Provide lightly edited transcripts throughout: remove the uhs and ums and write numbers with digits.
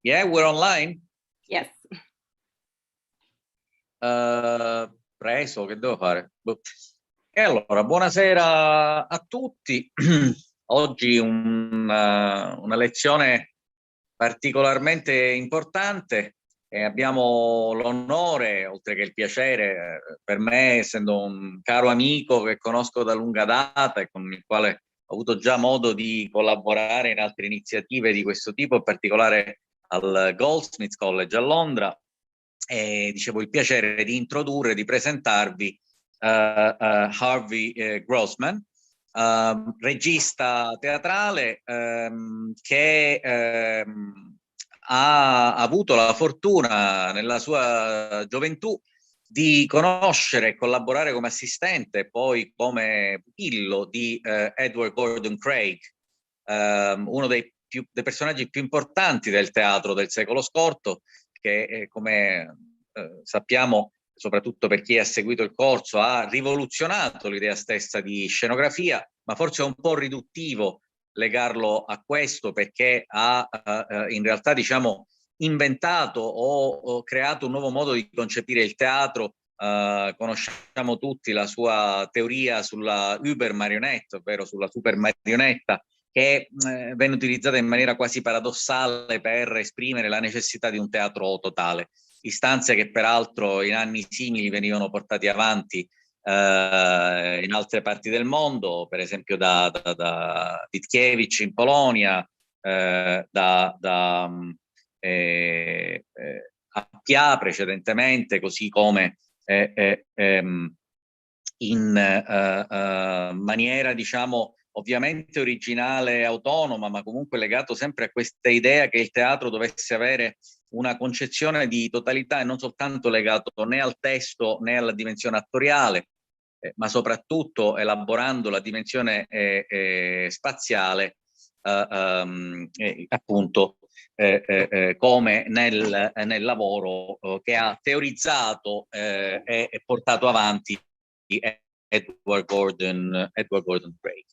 Yeah, we're online? Yes. Preso, che devo fare? E allora, buonasera a tutti. Oggi una lezione particolarmente importante e abbiamo l'onore, oltre che il piacere, per me, essendo un caro amico che conosco da lunga data e con il quale ho avuto già modo di collaborare in altre iniziative di questo tipo, in particolare al Goldsmiths College a Londra, e dicevo il piacere di introdurre, di presentarvi Harvey Grossman, regista teatrale che ha avuto la fortuna nella sua gioventù di conoscere e collaborare come assistente e poi come pupillo di Edward Gordon Craig, uno dei personaggi più importanti del teatro del secolo scorso, che come sappiamo, soprattutto per chi ha seguito il corso, ha rivoluzionato l'idea stessa di scenografia, ma forse è un po' riduttivo legarlo a questo, perché ha in realtà, diciamo, inventato o creato un nuovo modo di concepire il teatro. Conosciamo tutti la sua teoria sulla Uber marionette, ovvero sulla super marionetta, che venne utilizzata in maniera quasi paradossale per esprimere la necessità di un teatro totale. Istanze che peraltro in anni simili venivano portate avanti in altre parti del mondo, per esempio da Witkiewicz in Polonia, Appia precedentemente, così come in maniera, diciamo, ovviamente originale e autonoma, ma comunque legato sempre a questa idea che il teatro dovesse avere una concezione di totalità e non soltanto legato né al testo né alla dimensione attoriale, ma soprattutto elaborando la dimensione spaziale, appunto come nel lavoro che ha teorizzato e portato avanti Edward Gordon Craig.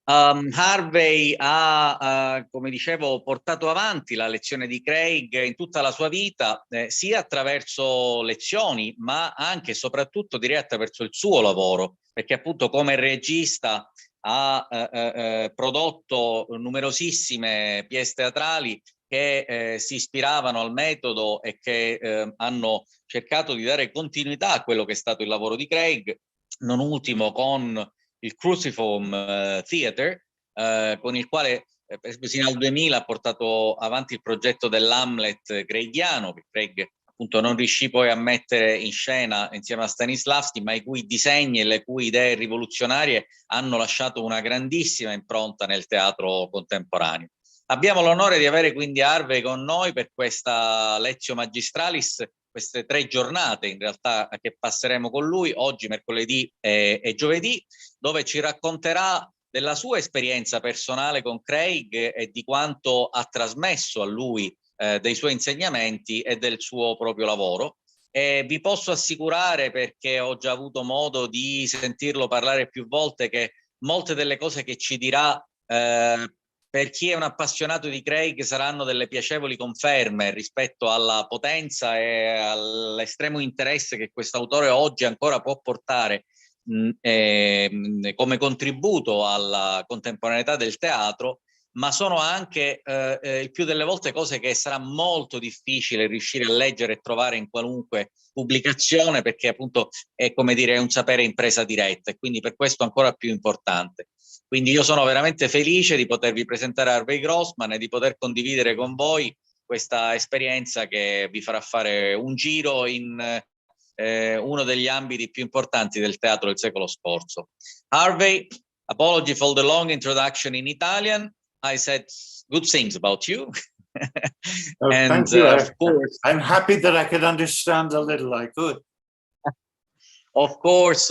Harvey ha, come dicevo, portato avanti la lezione di Craig in tutta la sua vita, sia attraverso lezioni, ma anche e soprattutto, direi, attraverso il suo lavoro, perché appunto come regista ha prodotto numerosissime pièce teatrali che si ispiravano al metodo e che hanno cercato di dare continuità a quello che è stato il lavoro di Craig, non ultimo con il Cruciform Theatre, con il quale sino al 2000 ha portato avanti il progetto dell'Hamlet craigiano, che Craig appunto non riuscì poi a mettere in scena insieme a Stanislavski, ma i cui disegni e le cui idee rivoluzionarie hanno lasciato una grandissima impronta nel teatro contemporaneo. Abbiamo l'onore di avere quindi Harvey con noi per questa Lectio Magistralis, queste 3 giornate in realtà che passeremo con lui, oggi, mercoledì e giovedì, dove ci racconterà della sua esperienza personale con Craig e di quanto ha trasmesso a lui dei suoi insegnamenti e del suo proprio lavoro. E vi posso assicurare, perché ho già avuto modo di sentirlo parlare più volte, che molte delle cose che ci dirà per chi è un appassionato di Craig saranno delle piacevoli conferme rispetto alla potenza e all'estremo interesse che questo autore oggi ancora può portare come contributo alla contemporaneità del teatro, ma sono anche il più delle volte cose che sarà molto difficile riuscire a leggere e trovare in qualunque pubblicazione, perché appunto è, come dire, un sapere in presa diretta, e quindi per questo ancora più importante. Quindi io sono veramente felice di potervi presentare Harvey Grossman e di poter condividere con voi questa esperienza che vi farà fare un giro in uno degli ambiti più importanti del teatro del secolo scorso. Harvey, apology for the long introduction in Italian. I said good things about you. And thank you. Of course, I'm happy that I could understand a little. I could. Of course.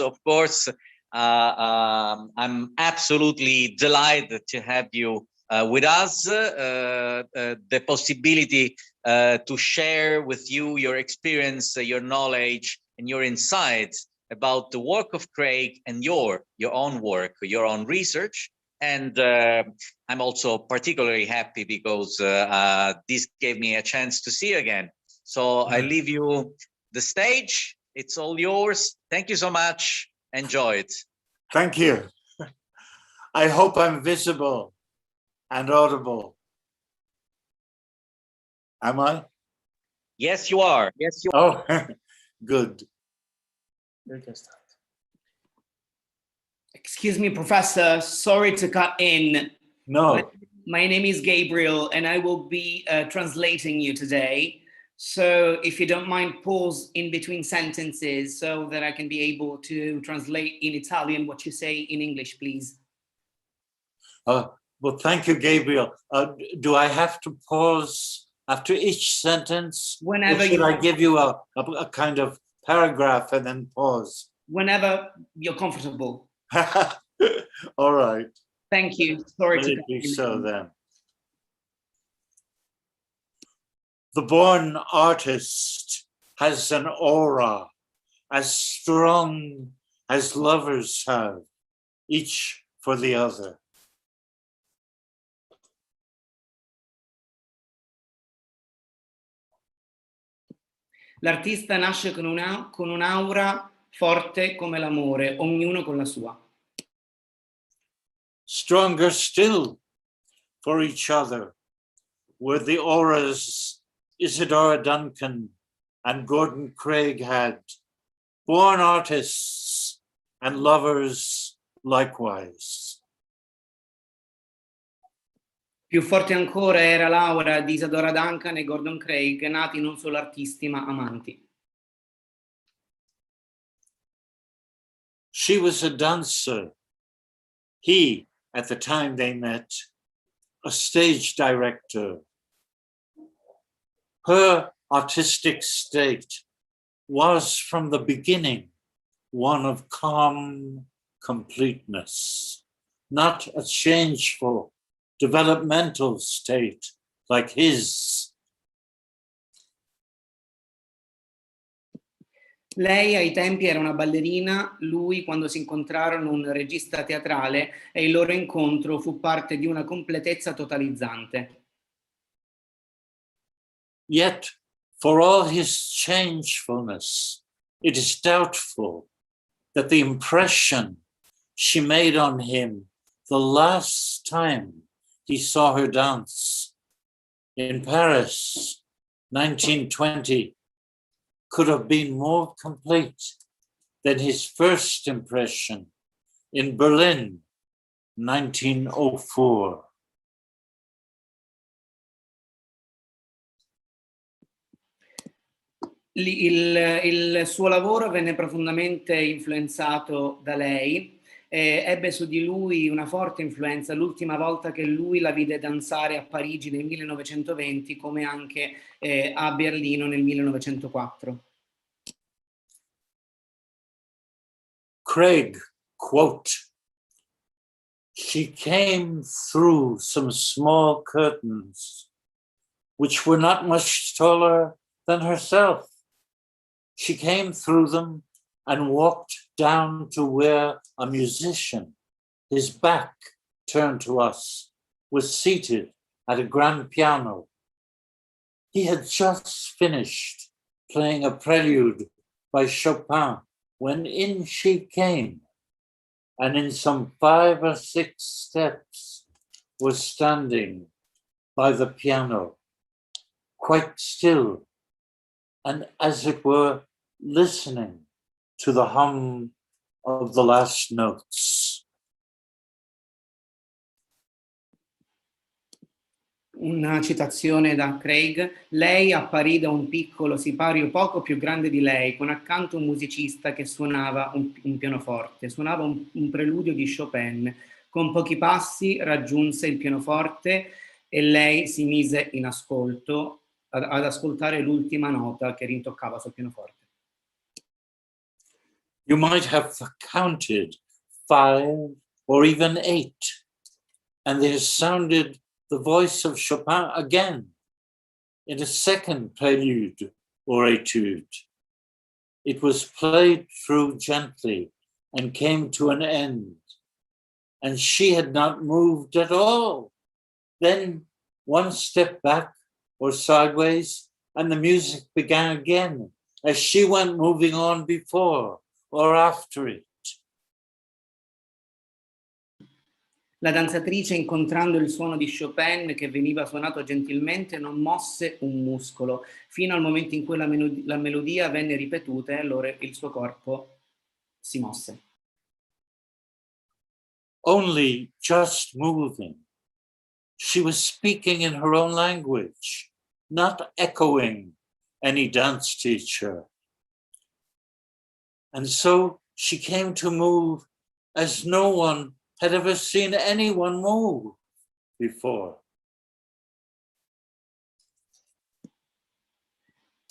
I'm absolutely delighted to have you with us. The possibility to share with you your experience, your knowledge, and your insights about the work of Craig and your own work, your own research. And I'm also particularly happy because this gave me a chance to see you again. So I leave you the stage. It's all yours. Thank you so much. Enjoy it. Thank you. I hope I'm visible and audible. Am I? Yes, you are. Yes, you are. Oh, good. Excuse me, Professor, sorry to cut in. No. My name is Gabriel and I will be translating you today. So if you don't mind, pause in between sentences so that I can be able to translate in Italian what you say in English, please. Well, thank you, Gabriel. Do I have to pause after each sentence? Whenever or should you I give you a kind of paragraph and then pause? Whenever you're comfortable. All right. Thank you. Sorry Let to it cut be in. so then. The born artist has an aura as strong as lovers have, each for the other. L'artista nasce con un'aura forte come l'amore, ognuno con la sua. Stronger still for each other were the auras Isadora Duncan and Gordon Craig had, born artists and lovers likewise. Più forte ancora era l'aura di Isadora Duncan e Gordon Craig, nati non solo artisti ma amanti. She was a dancer. He, at the time they met, a stage director. Her artistic state was from the beginning one of calm completeness, not a changeful developmental state like his. Lei ai tempi era una ballerina, lui quando si incontrarono un regista teatrale e il loro incontro fu parte di una completezza totalizzante. Yet, for all his changefulness, it is doubtful that the impression she made on him the last time he saw her dance in Paris, 1920, could have been more complete than his first impression in Berlin, 1904. Il suo lavoro venne profondamente influenzato da lei, ebbe su di lui una forte influenza l'ultima volta che lui la vide danzare a Parigi nel 1920 come anche a Berlino nel 1904. Craig, quote, "She came through some small curtains, which were not much taller than herself. She came through them and walked down to where a musician, his back turned to us, was seated at a grand piano. He had just finished playing a prelude by Chopin when in she came, and in some 5 or 6 steps was standing by the piano, quite still, and as it were, listening to the hum of the last notes." Una citazione da Craig: lei apparì da un piccolo sipario poco più grande di lei, con accanto un musicista che suonava un pianoforte, suonava un preludio di Chopin. Con pochi passi raggiunse il pianoforte e lei si mise in ascolto, ad ascoltare l'ultima nota che rintoccava sul pianoforte. You might have counted 5 or even 8, and there sounded the voice of Chopin again in a second prelude or etude. It was played through gently and came to an end. and she had not moved at all. Then one step back or sideways, and the music began again, as she went moving on before or after it. La danzatrice, incontrando il suono di Chopin che veniva suonato gentilmente, non mosse un muscolo, fino al momento in cui la melodia venne ripetuta e allora il suo corpo si mosse. Only just moving. She was speaking in her own language, not echoing any dance teacher. And so she came to move as no one had ever seen anyone move before.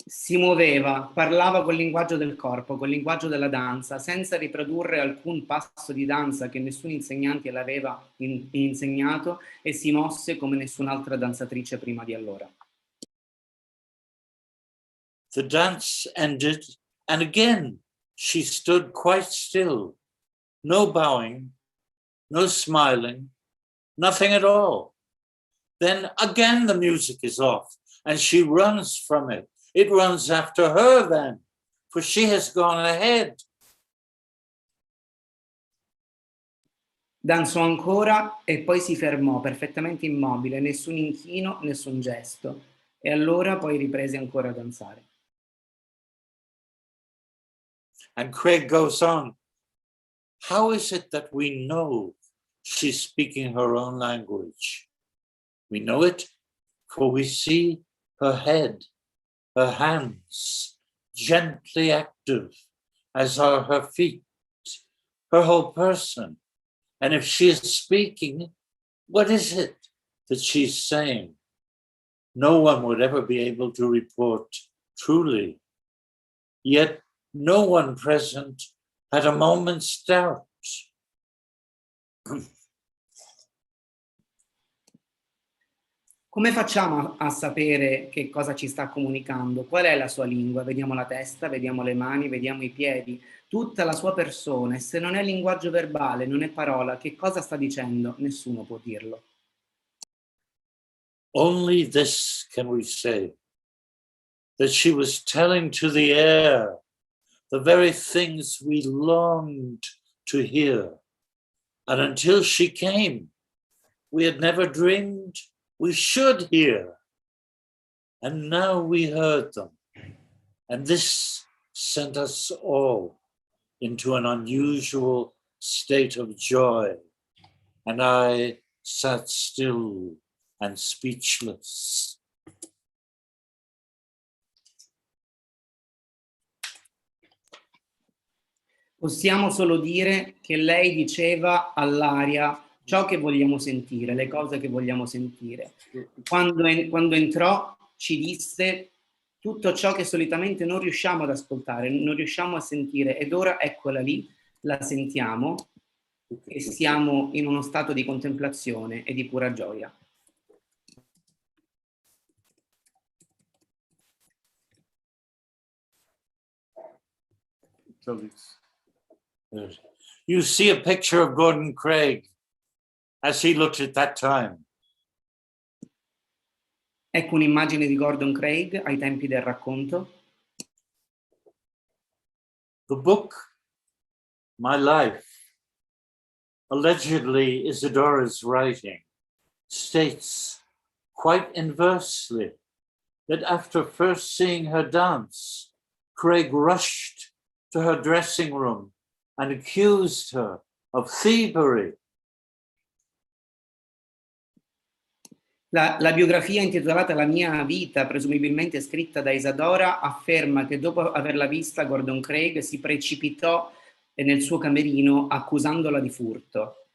Si muoveva, parlava col linguaggio del corpo, col linguaggio della danza, senza riprodurre alcun passo di danza che nessun insegnante le aveva insegnato, e si mosse come nessun'altra danzatrice prima di allora. The dance ended, and again she stood quite still, no bowing, no smiling, nothing at all. Then again the music is off, and she runs from it. It runs after her then, for she has gone ahead. Danzò ancora e poi si fermò perfettamente immobile, nessun inchino, nessun gesto. E allora poi riprese ancora a danzare. And Craig goes on, how is it that we know she's speaking her own language? We know it, for we see her head, her hands, gently active, as are her feet, her whole person. And if she is speaking, what is it that she's saying? No one would ever be able to report truly. Yet no one present had a moment's doubt. Come facciamo a sapere che cosa ci sta comunicando? Qual è la sua lingua? Vediamo la testa, vediamo le mani, vediamo i piedi, tutta la sua persona. E se non è linguaggio verbale, non è parola, che cosa sta dicendo? Nessuno può dirlo. Only this can we say, that she was telling to the air the very things we longed to hear. And until she came, we had never dreamed we should hear. And now we heard them. And this sent us all into an unusual state of joy. And I sat still and speechless. Possiamo solo dire che lei diceva all'aria ciò che vogliamo sentire, le cose che vogliamo sentire. Quando entrò ci disse tutto ciò che solitamente non riusciamo ad ascoltare, non riusciamo a sentire, ed ora eccola lì, la sentiamo e siamo in uno stato di contemplazione e di pura gioia. You see a picture of Gordon Craig as he looked at that time. Ecco un'immagine di Gordon Craig ai tempi del racconto. The book, My Life, allegedly Isidora's writing, states quite inversely that after first seeing her dance, Craig rushed to her dressing room and accused her of thievery. La biografia intitolata La mia vita, presumibilmente scritta da Isadora, afferma che dopo averla vista Gordon Craig si precipitò nel suo camerino accusandola di furto.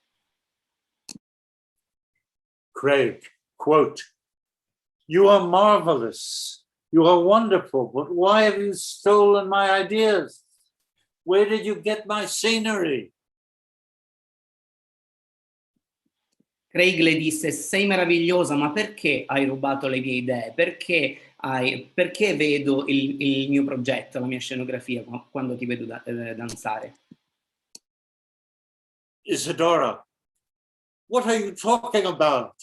Craig, quote, "You are marvelous, you are wonderful, but why have you stolen my ideas? Where did you get my scenery?" Craig le disse: sei meravigliosa, ma perché hai rubato le mie idee? Perché vedo il mio progetto, la mia scenografia quando ti vedo danzare? Isadora, What are you talking about?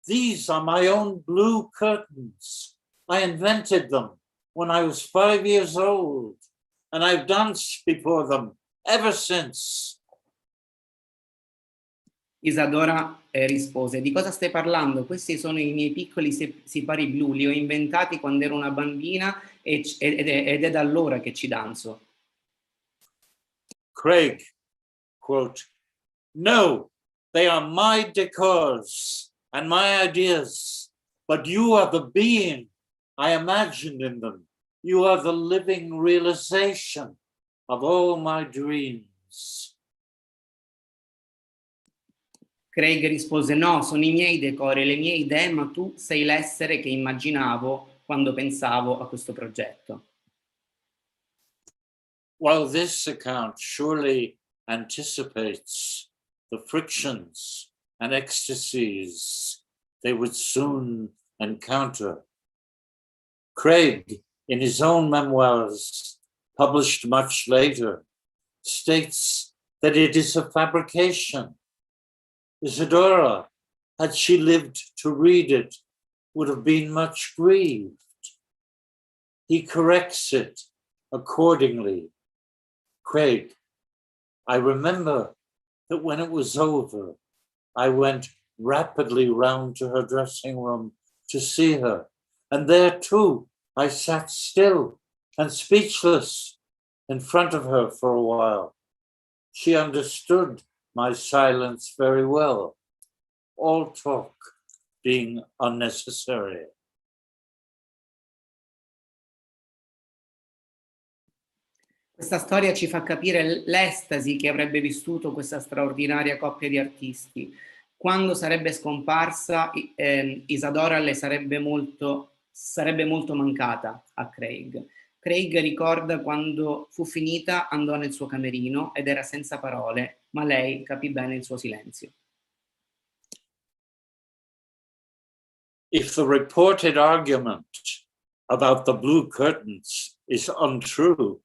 These are my own blue curtains. I invented them when I was 5 years old, and I've danced before them ever since. Isadora rispose: di cosa stai parlando? Questi sono i miei piccoli sipari blu, li ho inventati quando ero una bambina ed è da allora che ci danzo. Craig, quote, no, they are my decors and my ideas, but you are the being I imagined in them. You are the living realization of all my dreams. Craig rispose: no, sono i miei decori, le mie idee, ma tu sei l'essere che immaginavo quando pensavo a questo progetto. While this account surely anticipates the frictions and ecstasies they would soon encounter, Craig, in his own memoirs, published much later, states that it is a fabrication. Isadora, had she lived to read it, would have been much grieved. He corrects it accordingly. Craig, I remember that when it was over, I went rapidly round to her dressing room to see her, and there too I sat still and speechless in front of her for a while. She understood my silence very well, all talk being unnecessary. Questa storia ci fa capire l'estasi che avrebbe vissuto questa straordinaria coppia di artisti. Quando sarebbe scomparsa, Isadora le sarebbe molto mancata a Craig. Craig ricorda quando fu finita, andò nel suo camerino ed era senza parole, ma lei capì bene il suo silenzio. If the reported argument about the blue curtains is untrue,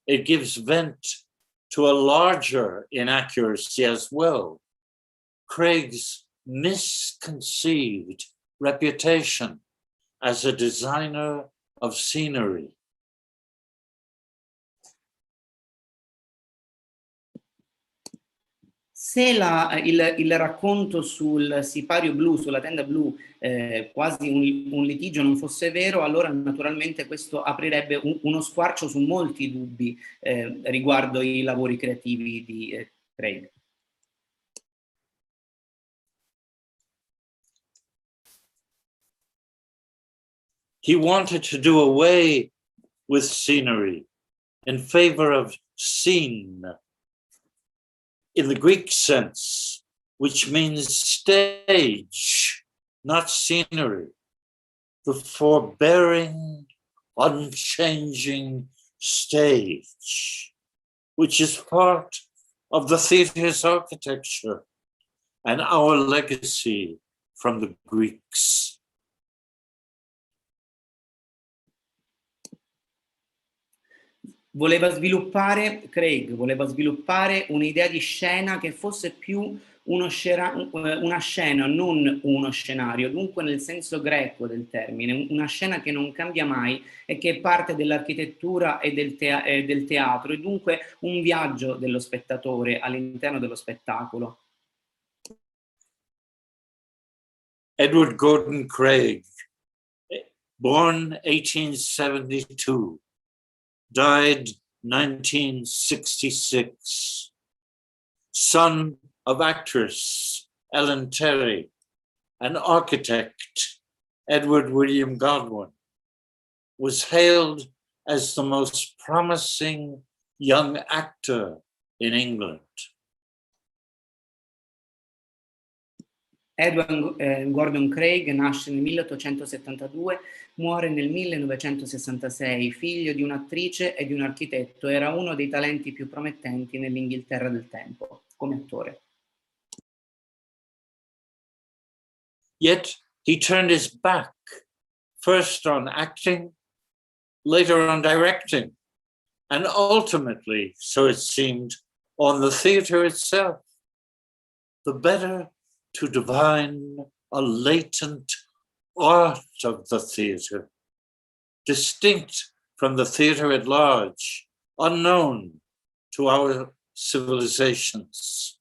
it gives vent to a larger inaccuracy as well. Craig's misconceived reputation as a designer of scenery. Se il racconto sul sipario blu, sulla tenda blu, quasi un litigio non fosse vero, allora naturalmente questo aprirebbe uno squarcio su molti dubbi riguardo i lavori creativi di Craig. He wanted to do away with scenery in favor of scene, in the Greek sense, which means stage, not scenery. The forbearing, unchanging stage, which is part of the theater's architecture and our legacy from the Greeks. Craig voleva sviluppare un'idea di scena che fosse più una scena, non uno scenario, dunque nel senso greco del termine, una scena che non cambia mai e che è parte dell'architettura e del teatro, e dunque un viaggio dello spettatore all'interno dello spettacolo. Edward Gordon Craig, born 1872, died 1966, son of actress Ellen Terry and architect Edward William Godwin, was hailed as the most promising young actor in England. Edward Gordon Craig nasce nel 1872, muore nel 1966, figlio di un'attrice e di un architetto. Era uno dei talenti più promettenti nell'Inghilterra del tempo, come attore. Yet he turned his back, first on acting, later on directing, and ultimately, so it seemed, on the theater itself. The better to divine a latent art of the theater, distinct from the theater at large, unknown to our civilizations.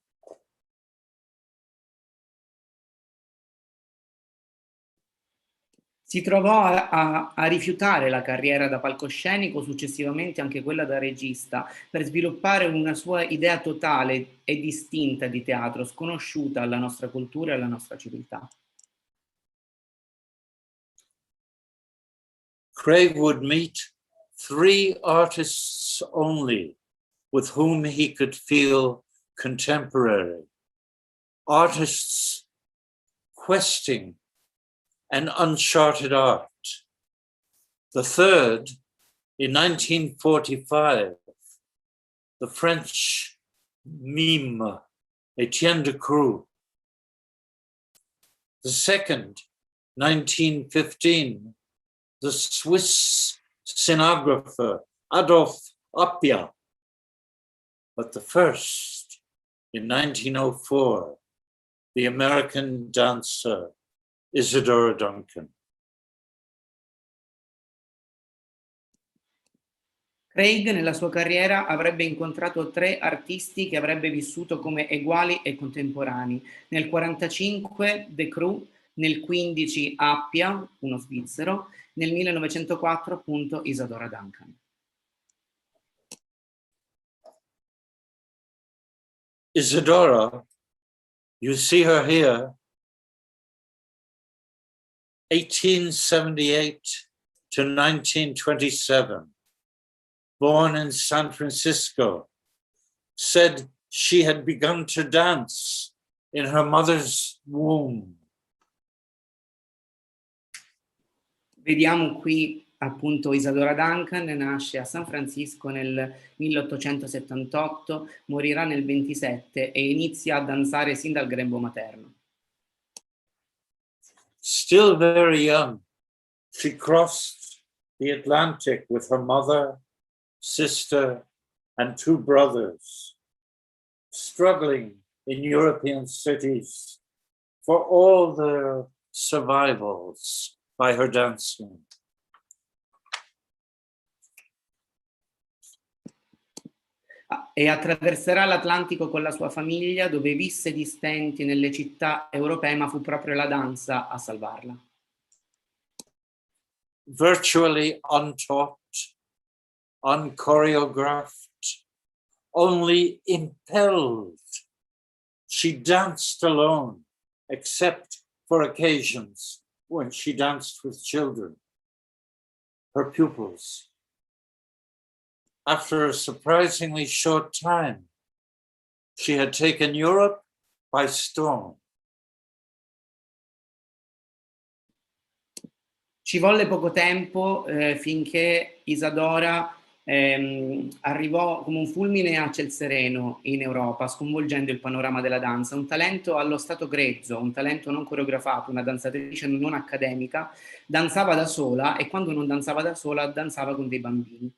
Si trovò a rifiutare la carriera da palcoscenico, successivamente anche quella da regista, per sviluppare una sua idea totale e distinta di teatro, sconosciuta alla nostra cultura e alla nostra civiltà. Craig would meet 3 artists only with whom he could feel contemporary, artists questing an uncharted art. The third, in 1945, the French mime, Etienne de Creux. The second, 1915, the Swiss scenographer, Adolphe Appia. But the first, in 1904, the American dancer, Isadora Duncan. Craig nella sua carriera avrebbe incontrato 3 artisti che avrebbe vissuto come eguali e contemporanei. Nel 1945 De Creux, nel 1915 Appia, uno svizzero, nel 1904 appunto Isadora Duncan. Isadora, you see her here, 1878 to 1927, born in San Francisco, said she had begun to dance in her mother's womb. Vediamo qui appunto Isadora Duncan, nasce a San Francisco nel 1878, morirà nel 27 e inizia a danzare sin dal grembo materno. Still very young, she crossed the Atlantic with her mother, sister, and 2 brothers, struggling in European cities for all their survivals by her dancing. E attraverserà l'Atlantico con la sua famiglia, dove visse di stenti nelle città europee, ma fu proprio la danza a salvarla. Virtually untaught, unchoreographed, only impelled, she danced alone, except for occasions when she danced with children, her pupils. After a surprisingly short time, she had taken Europe by storm. Ci volle poco tempo finché Isadora arrivò come un fulmine a ciel sereno in Europa, sconvolgendo il panorama della danza. Un talento allo stato grezzo, un talento non coreografato, una danzatrice non accademica, danzava da sola e quando non danzava da sola danzava con dei bambini.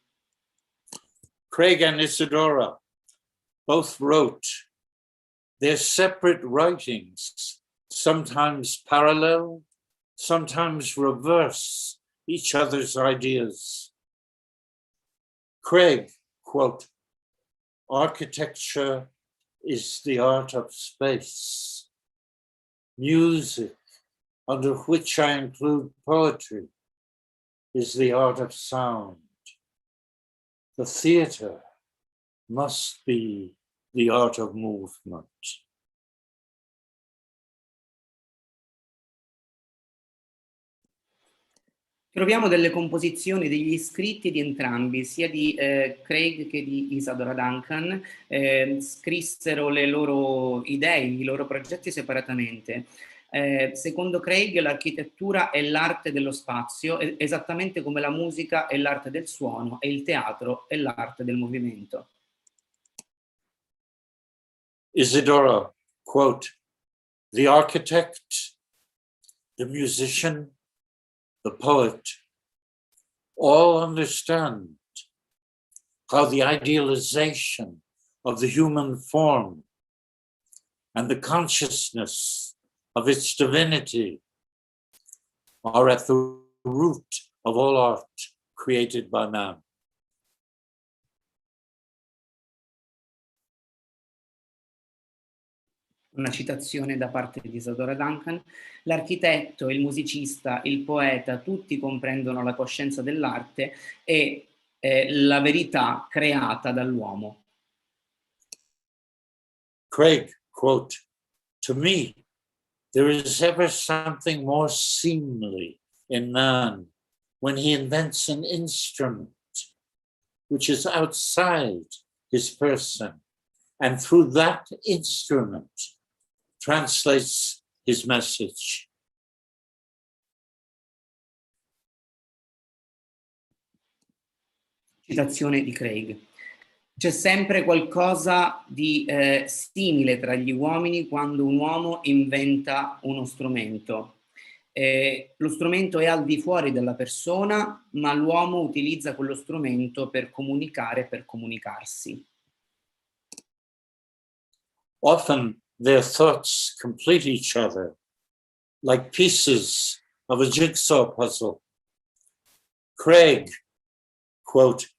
Craig and Isadora both wrote their separate writings, sometimes parallel, sometimes reverse each other's ideas. Craig, quote, "Architecture is the art of space. Music, under which I include poetry, is the art of sound. The theater must be the art of movement." Troviamo delle composizioni, degli scritti di entrambi, sia di Craig che di Isadora Duncan, scrissero le loro idee, i loro progetti separatamente. Secondo Craig l'architettura è l'arte dello spazio, esattamente come la musica è l'arte del suono e il teatro è l'arte del movimento. Isadora, quote, "The architect, the musician, the poet, all understand how the idealization of the human form and the consciousness of its divinity, are at the root of all art created by man. Una citazione da parte di Isadora Duncan: l'architetto, il musicista, il poeta, tutti comprendono la coscienza dell'arte e la verità creata dall'uomo. Craig, quote, "To me, there is ever something more seemly in man when he invents an instrument which is outside his person, and through that instrument translates his message." Citazione di Craig: c'è sempre qualcosa di simile tra gli uomini quando un uomo inventa uno strumento. Lo strumento è al di fuori della persona, ma l'uomo utilizza quello strumento per comunicare, per comunicarsi. Often their thoughts complete each other, like pieces of a jigsaw puzzle. Craig, quote,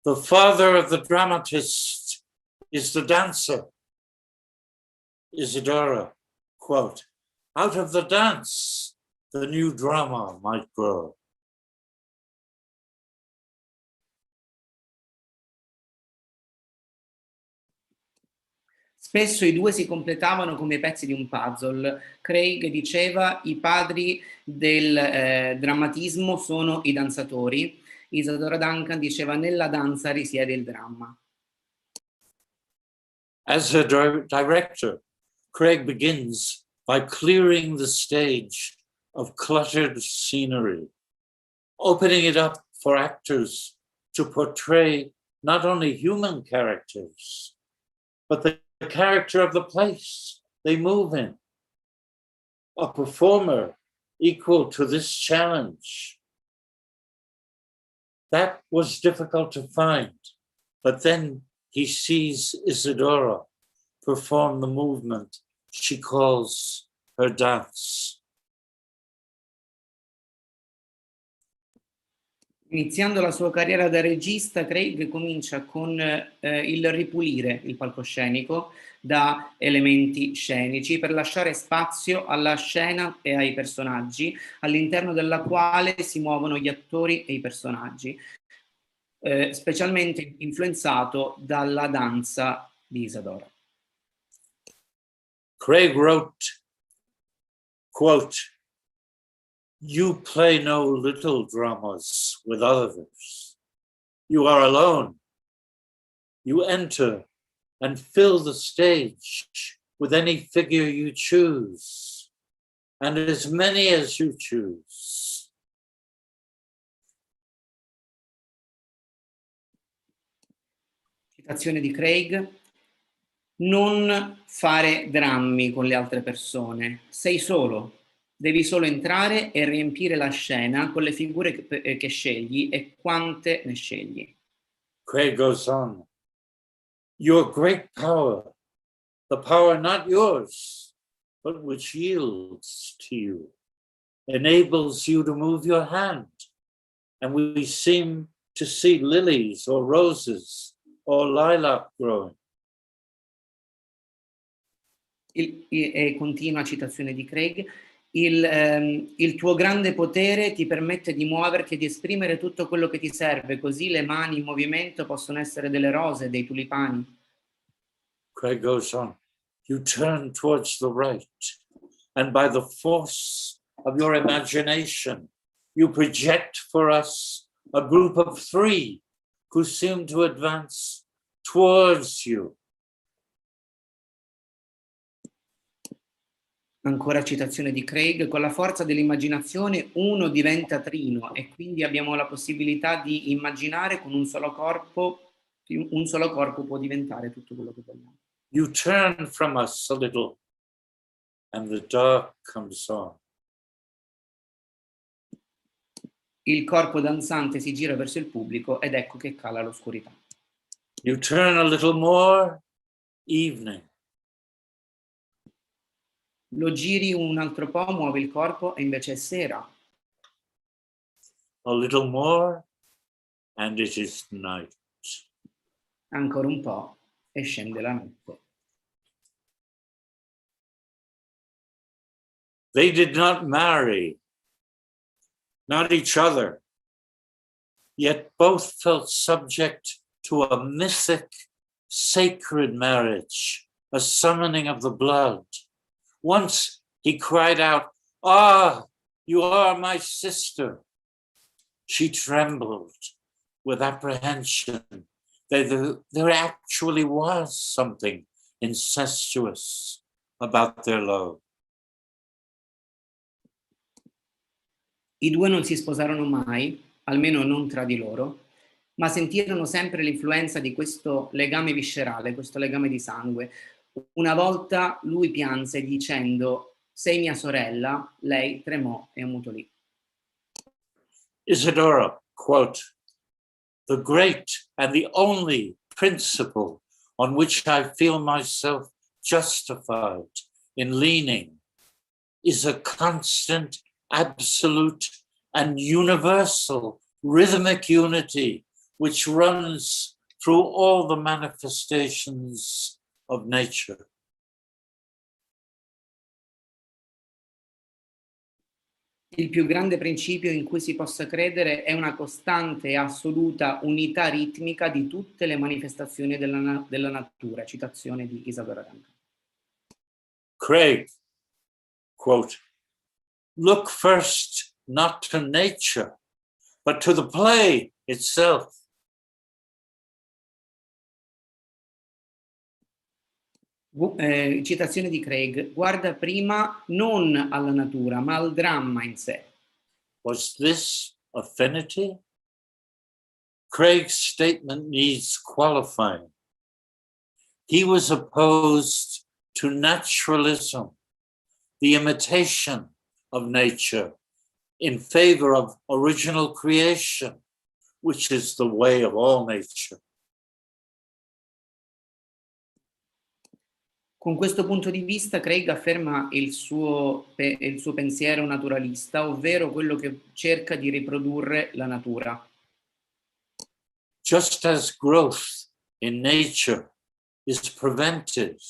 "The father of the dramatist is the dancer." Isadora, quote, "Out of the dance, the new drama might grow." Spesso i due si completavano come pezzi di un puzzle. Craig diceva: i padri del drammatismo sono i danzatori. Isadora Duncan diceva: nella danza risiede il dramma. As a director, Craig begins by clearing the stage of cluttered scenery, opening it up for actors to portray not only human characters, but the character of the place they move in. A performer equal to this challenge. That was difficult to find, but then he sees Isadora perform the movement she calls her dance. Iniziando la sua carriera da regista, Craig comincia con il ripulire il palcoscenico da elementi scenici per lasciare spazio alla scena e ai personaggi, all'interno della quale si muovono gli attori e i personaggi, specialmente influenzato dalla danza di Isadora. Craig wrote, quote, "You play no little dramas with others. You are alone. You enter and fill the stage with any figure you choose, and as many as you choose." Citazione di Craig: non fare drammi con le altre persone, sei solo. Devi solo entrare e riempire la scena con le figure che scegli e quante ne scegli. Craig goes on, "Your great power, the power not yours, but which yields to you, enables you to move your hand, and we seem to see lilies or roses or lilac growing." Continua citazione di Craig: il tuo grande potere ti permette di muoverti e di esprimere tutto quello che ti serve, così le mani in movimento possono essere delle rose, dei tulipani. Craig goes on, "You turn towards the right, and by the force of your imagination, you project for us a group of 3 who seem to advance towards you." Ancora citazione di Craig: con la forza dell'immaginazione uno diventa trino e quindi abbiamo la possibilità di immaginare con un solo corpo può diventare tutto quello che vogliamo. You turn from us a little, and the dark comes on. Il corpo danzante si gira verso il pubblico ed ecco che cala l'oscurità. You turn a little more, evening. Lo giri un altro po', muovi il corpo e invece è sera. A little more, and it is night. Ancora un po' e scende la notte. They did not marry, not each other, yet both felt subject to a mythic, sacred marriage, a summoning of the blood. Once he cried out, "Ah, you are my sister." She trembled with apprehension that there actually was something incestuous about their love. I due non si sposarono mai, almeno non tra di loro, ma sentirono sempre l'influenza di questo legame viscerale, questo legame di sangue. Una volta lui pianse dicendo: "Sei mia sorella", lei tremò e ammutolì. Isidora, quote, "The great and the only principle on which I feel myself justified in leaning is a constant, absolute, and universal rhythmic unity which runs through all the manifestations of nature." Il più grande principio in cui si possa credere è una costante e assoluta unità ritmica di tutte le manifestazioni della natura. Citazione di Isadora Duncan. Craig, quote, "Look first not to nature, but to the play itself." Citazione di Craig: "Guarda prima non alla natura, ma al dramma in sé." Was this affinity? Craig's statement needs qualifying. He was opposed to naturalism, the imitation of nature, in favor of original creation, which is the way of all nature. Con questo punto di vista Craig afferma il suo pensiero naturalista, ovvero quello che cerca di riprodurre la natura. Just as growth in nature is prevented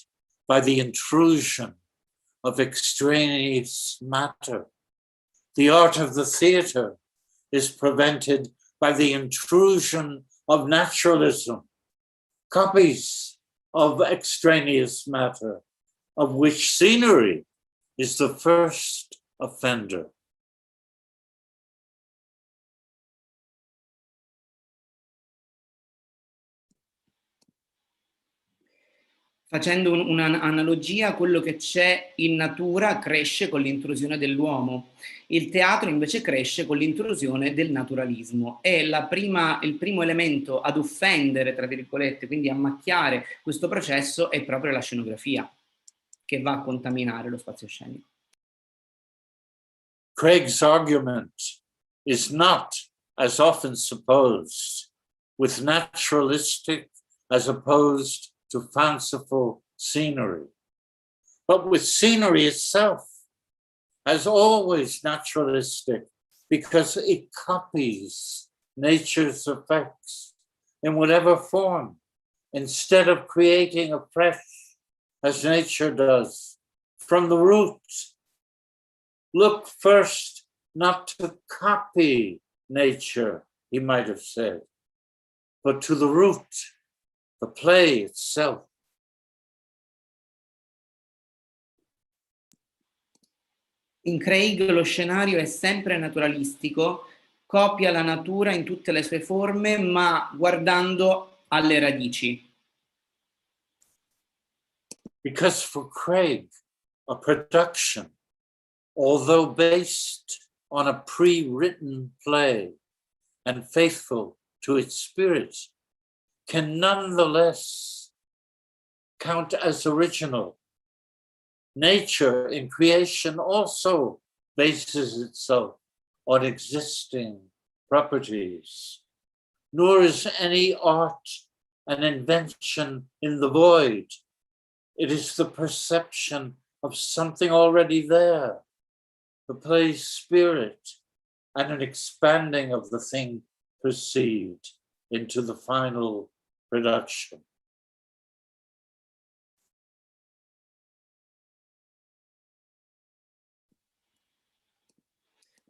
by the intrusion of extraneous matter, the art of the theater is prevented by the intrusion of naturalism, copies of extraneous matter, of which scenery is the first offender. Facendo un'analogia, quello che c'è in natura cresce con l'intrusione dell'uomo. Il teatro invece cresce con l'intrusione del naturalismo. E il primo elemento ad offendere, tra virgolette, quindi a macchiare questo processo, è proprio la scenografia, che va a contaminare lo spazio scenico. Craig's argument is not, as often supposed, with naturalistic as opposed to fanciful scenery, but with scenery itself as always naturalistic, because it copies nature's effects in whatever form, instead of creating afresh, as nature does, from the root. Look first not to copy nature, he might have said, but to the root, the play itself. In Craig lo scenario è sempre naturalistico, copia la natura in tutte le sue forme, ma guardando alle radici. Because for Craig, a production, although based on a pre-written play and faithful to its spirit, can nonetheless count as original. Nature in creation also bases itself on existing properties, nor is any art an invention in the void. It is the perception of something already there, the play's spirit, and an expanding of the thing perceived into the final production.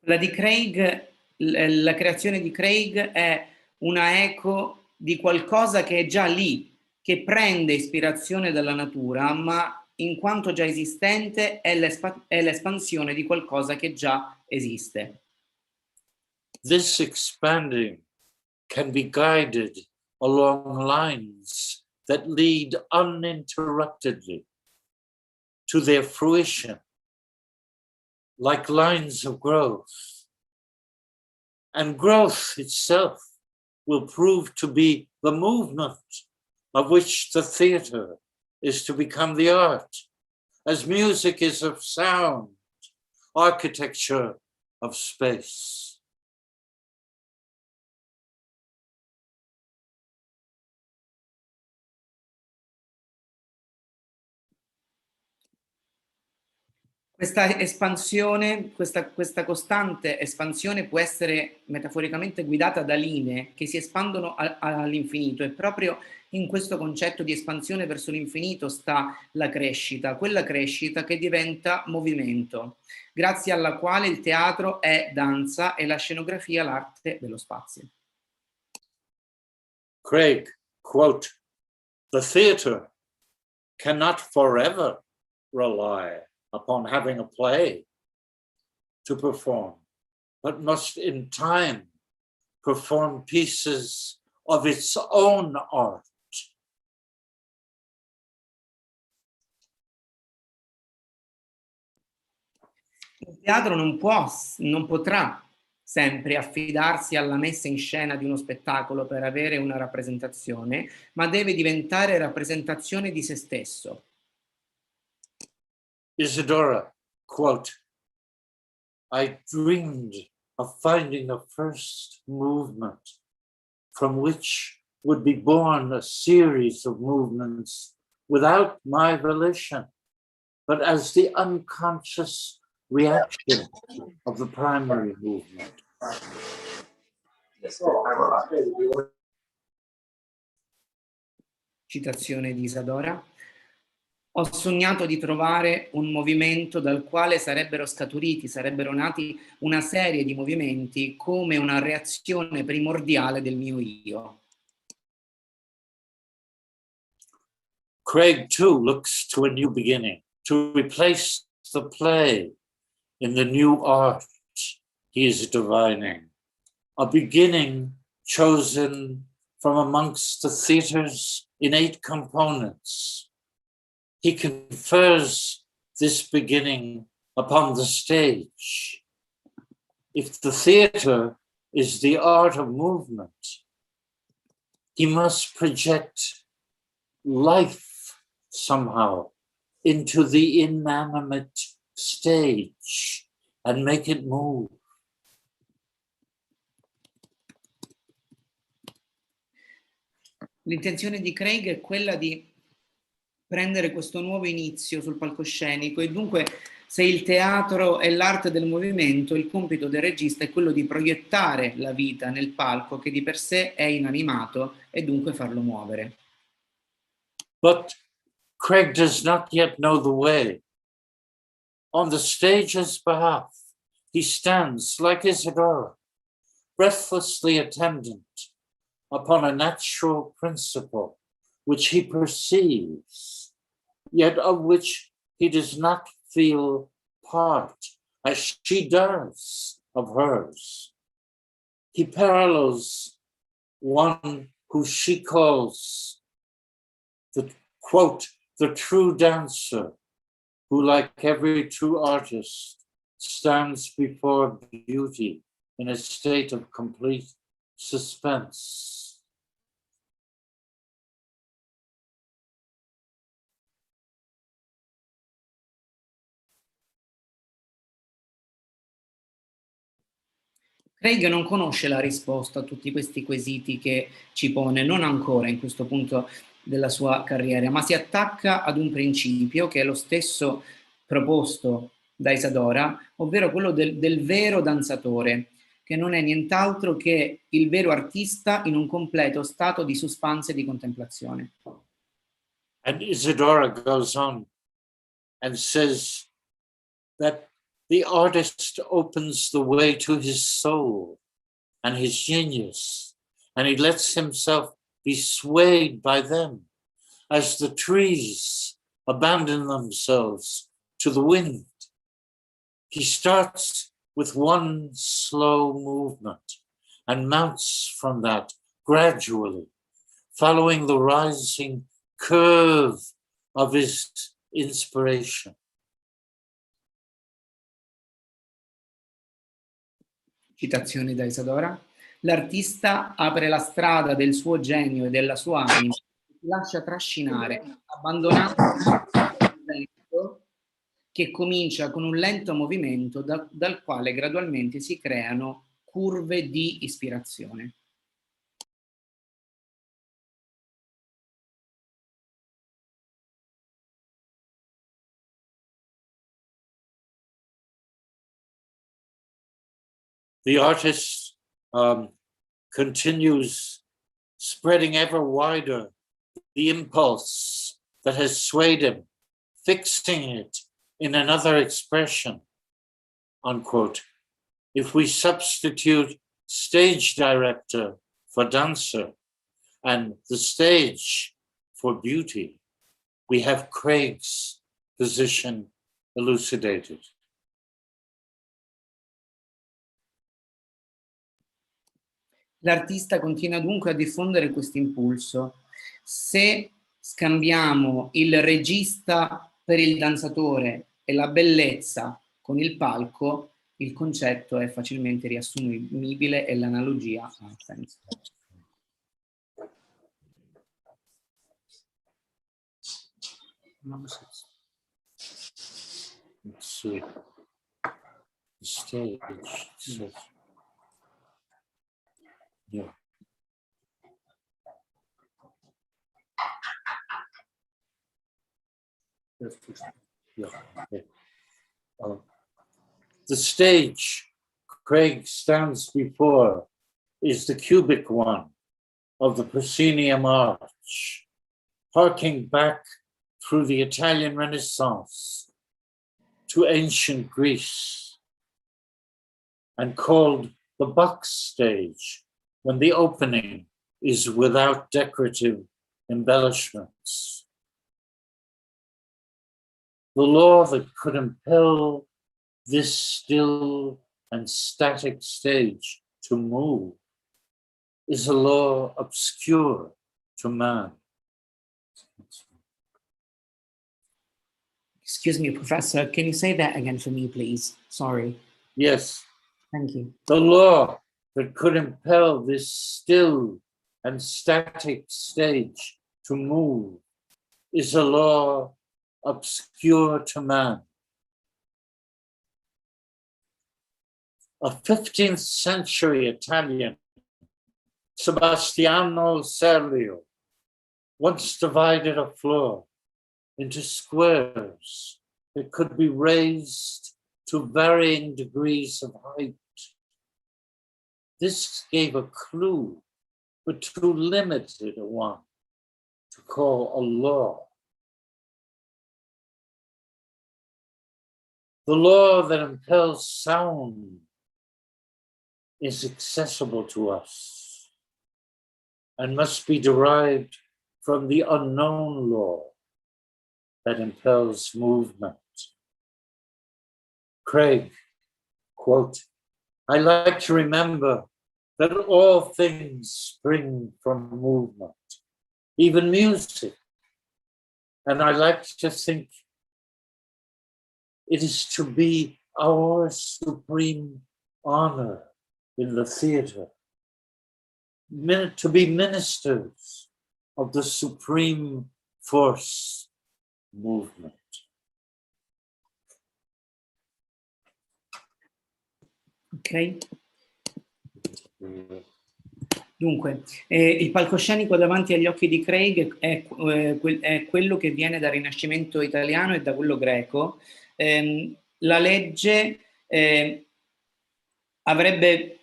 La di Craig, la creazione di Craig è una eco di qualcosa che è già lì, che prende ispirazione dalla natura, ma in quanto già esistente è l'espansione di qualcosa che già esiste. This expanding can be guided along lines that lead uninterruptedly to their fruition, like lines of growth. And growth itself will prove to be the movement of which the theater is to become the art, as music is of sound, architecture of space. Questa espansione, questa costante espansione può essere metaforicamente guidata da linee che si espandono all'infinito, e proprio in questo concetto di espansione verso l'infinito sta la crescita, quella crescita che diventa movimento, grazie alla quale il teatro è danza e la scenografia l'arte dello spazio. Craig, quote, "The theater cannot forever rely upon having a play to perform, but must in time perform pieces of its own art." Il teatro non potrà sempre affidarsi alla messa in scena di uno spettacolo per avere una rappresentazione, ma deve diventare rappresentazione di se stesso. Isadora, quote, "I dreamed of finding a first movement from which would be born a series of movements without my volition, but as the unconscious reaction of the primary movement." Citazione di Isadora. Ho sognato di trovare un movimento dal quale sarebbero nati una serie di movimenti come una reazione primordiale del mio io. Craig too looks to a new beginning, to replace the play in the new art he is divining, a beginning chosen from amongst the theater's innate components. He confers this beginning upon the stage. If the theater is the art of movement, he must project life somehow into the inanimate stage and make it move. L'intenzione di Craig è quella di prendere questo nuovo inizio sul palcoscenico, e dunque se il teatro è l'arte del movimento, il compito del regista è quello di proiettare la vita nel palco, che di per sé è inanimato, e dunque farlo muovere. But Craig does not yet know the way. On the stage's behalf, he stands like Isadora, breathlessly attendant upon a natural principle which he perceives, yet of which he does not feel part, as she does of hers. He parallels one who she calls the, quote, "the true dancer," who, like every true artist, stands before beauty in a state of complete suspense. Craig non conosce la risposta a tutti questi quesiti che ci pone, non ancora in questo punto della sua carriera, ma si attacca ad un principio che è lo stesso proposto da Isadora, ovvero quello del vero danzatore, che non è nient'altro che il vero artista in un completo stato di suspense e di contemplazione. And Isadora goes on and says that the artist opens the way to his soul and his genius, and he lets himself be swayed by them as the trees abandon themselves to the wind. He starts with one slow movement and mounts from that gradually, following the rising curve of his inspiration. Citazioni da Isadora. L'artista apre la strada del suo genio e della sua anima, si lascia trascinare, abbandonando il vento che comincia con un lento movimento dal quale gradualmente si creano curve di ispirazione. The artist continues spreading ever wider the impulse that has swayed him, fixing it in another expression, unquote. If we substitute stage director for dancer and the stage for beauty, we have Craig's position elucidated. L'artista continua dunque a diffondere questo impulso. Se scambiamo il regista per il danzatore e la bellezza con il palco, il concetto è facilmente riassumibile e l'analogia ha senso. Let's see. The stage. Yeah. Yeah. Okay. The stage Craig stands before is the cubic one of the proscenium arch, harking back through the Italian Renaissance to ancient Greece, and called the box stage when the opening is without decorative embellishments. The law that could impel this still and static stage to move is a law obscure to man. Excuse me, Professor, can you say that again for me, please? Sorry. Yes. Thank you. The law that could impel this still and static stage to move is a law obscure to man. A 15th century Italian, Sebastiano Serlio, once divided a floor into squares that could be raised to varying degrees of height. This gave a clue, but too limited a one to call a law. The law that impels sound is accessible to us and must be derived from the unknown law that impels movement. Craig, quote, I like to remember that all things spring from movement, even music. And I like to think it is to be our supreme honor in the theater, to be ministers of the supreme force movement. Ok. Dunque, il palcoscenico davanti agli occhi di Craig è quello che viene dal Rinascimento italiano e da quello greco, la legge avrebbe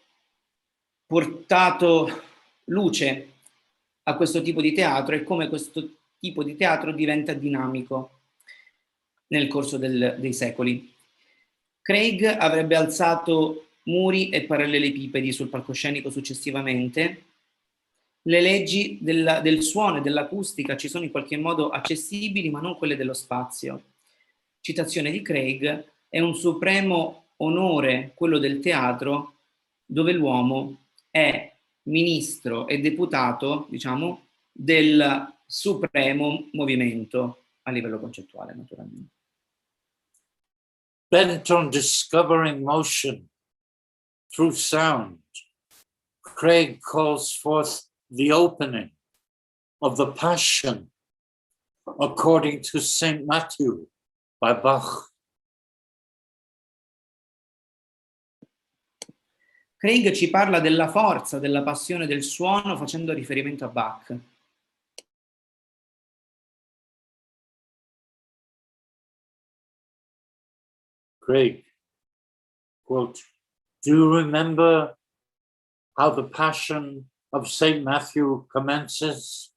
portato luce a questo tipo di teatro e come questo tipo di teatro diventa dinamico nel corso dei secoli. Craig avrebbe alzato muri e parallelepipedi sul palcoscenico successivamente. Le leggi del suono e dell'acustica ci sono in qualche modo accessibili, ma non quelle dello spazio. Citazione di Craig: è un supremo onore quello del teatro, dove l'uomo è ministro e deputato, diciamo, del supremo movimento a livello concettuale, naturalmente. Bent on discovering motion through sound, Craig calls forth the opening of the Passion according to St. Matthew by Bach. Craig ci parla della forza, della passione del suono facendo riferimento a Bach. Craig, quote, "Do you remember how the Passion of St. Matthew commences?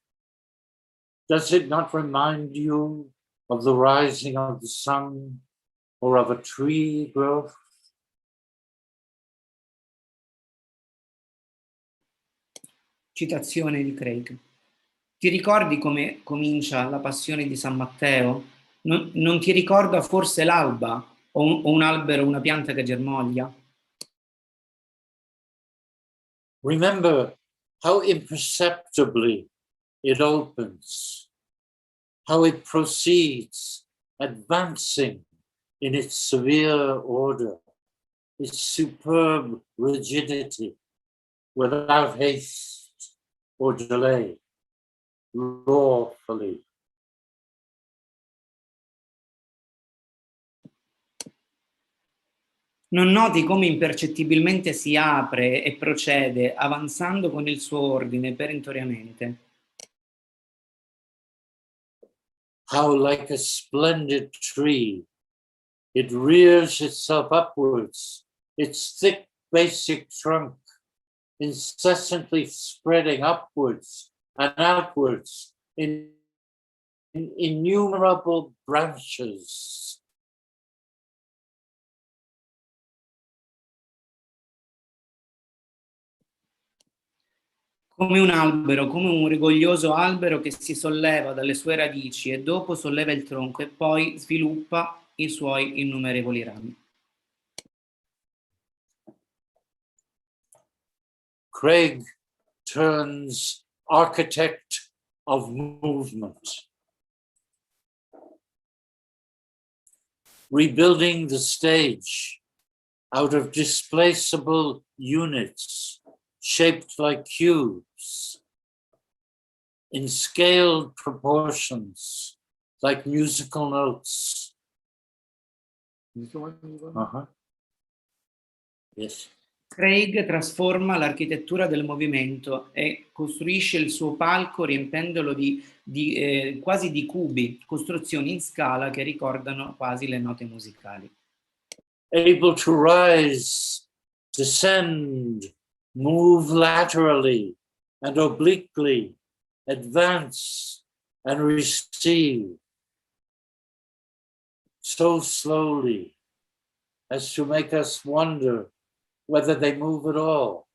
Does it not remind you of the rising of the sun or of a tree growth?" Citazione di Craig. Ti ricordi come comincia la passione di San Matteo? Non ti ricorda forse l'alba o un albero, una pianta che germoglia? Remember how imperceptibly it opens, how it proceeds, advancing in its severe order, its superb rigidity, without haste or delay, lawfully. Non noti come impercettibilmente si apre e procede, avanzando con il suo ordine perentoriamente? How, like a splendid tree, it rears itself upwards, its thick basic trunk incessantly spreading upwards and outwards in innumerable branches. Come un albero, come un rigoglioso albero che si solleva dalle sue radici e dopo solleva il tronco e poi sviluppa i suoi innumerevoli rami. Craig turns architect of movement, rebuilding the stage out of displaceable units shaped like cubes, in scaled proportions like musical notes. Yes. Craig trasforma l'architettura del movimento e costruisce il suo palco riempendolo quasi di cubi, costruzioni in scala che ricordano quasi le note musicali. Able to rise, descend, move laterally and obliquely, advance and receive, so slowly as to make us wonder whether they move at all,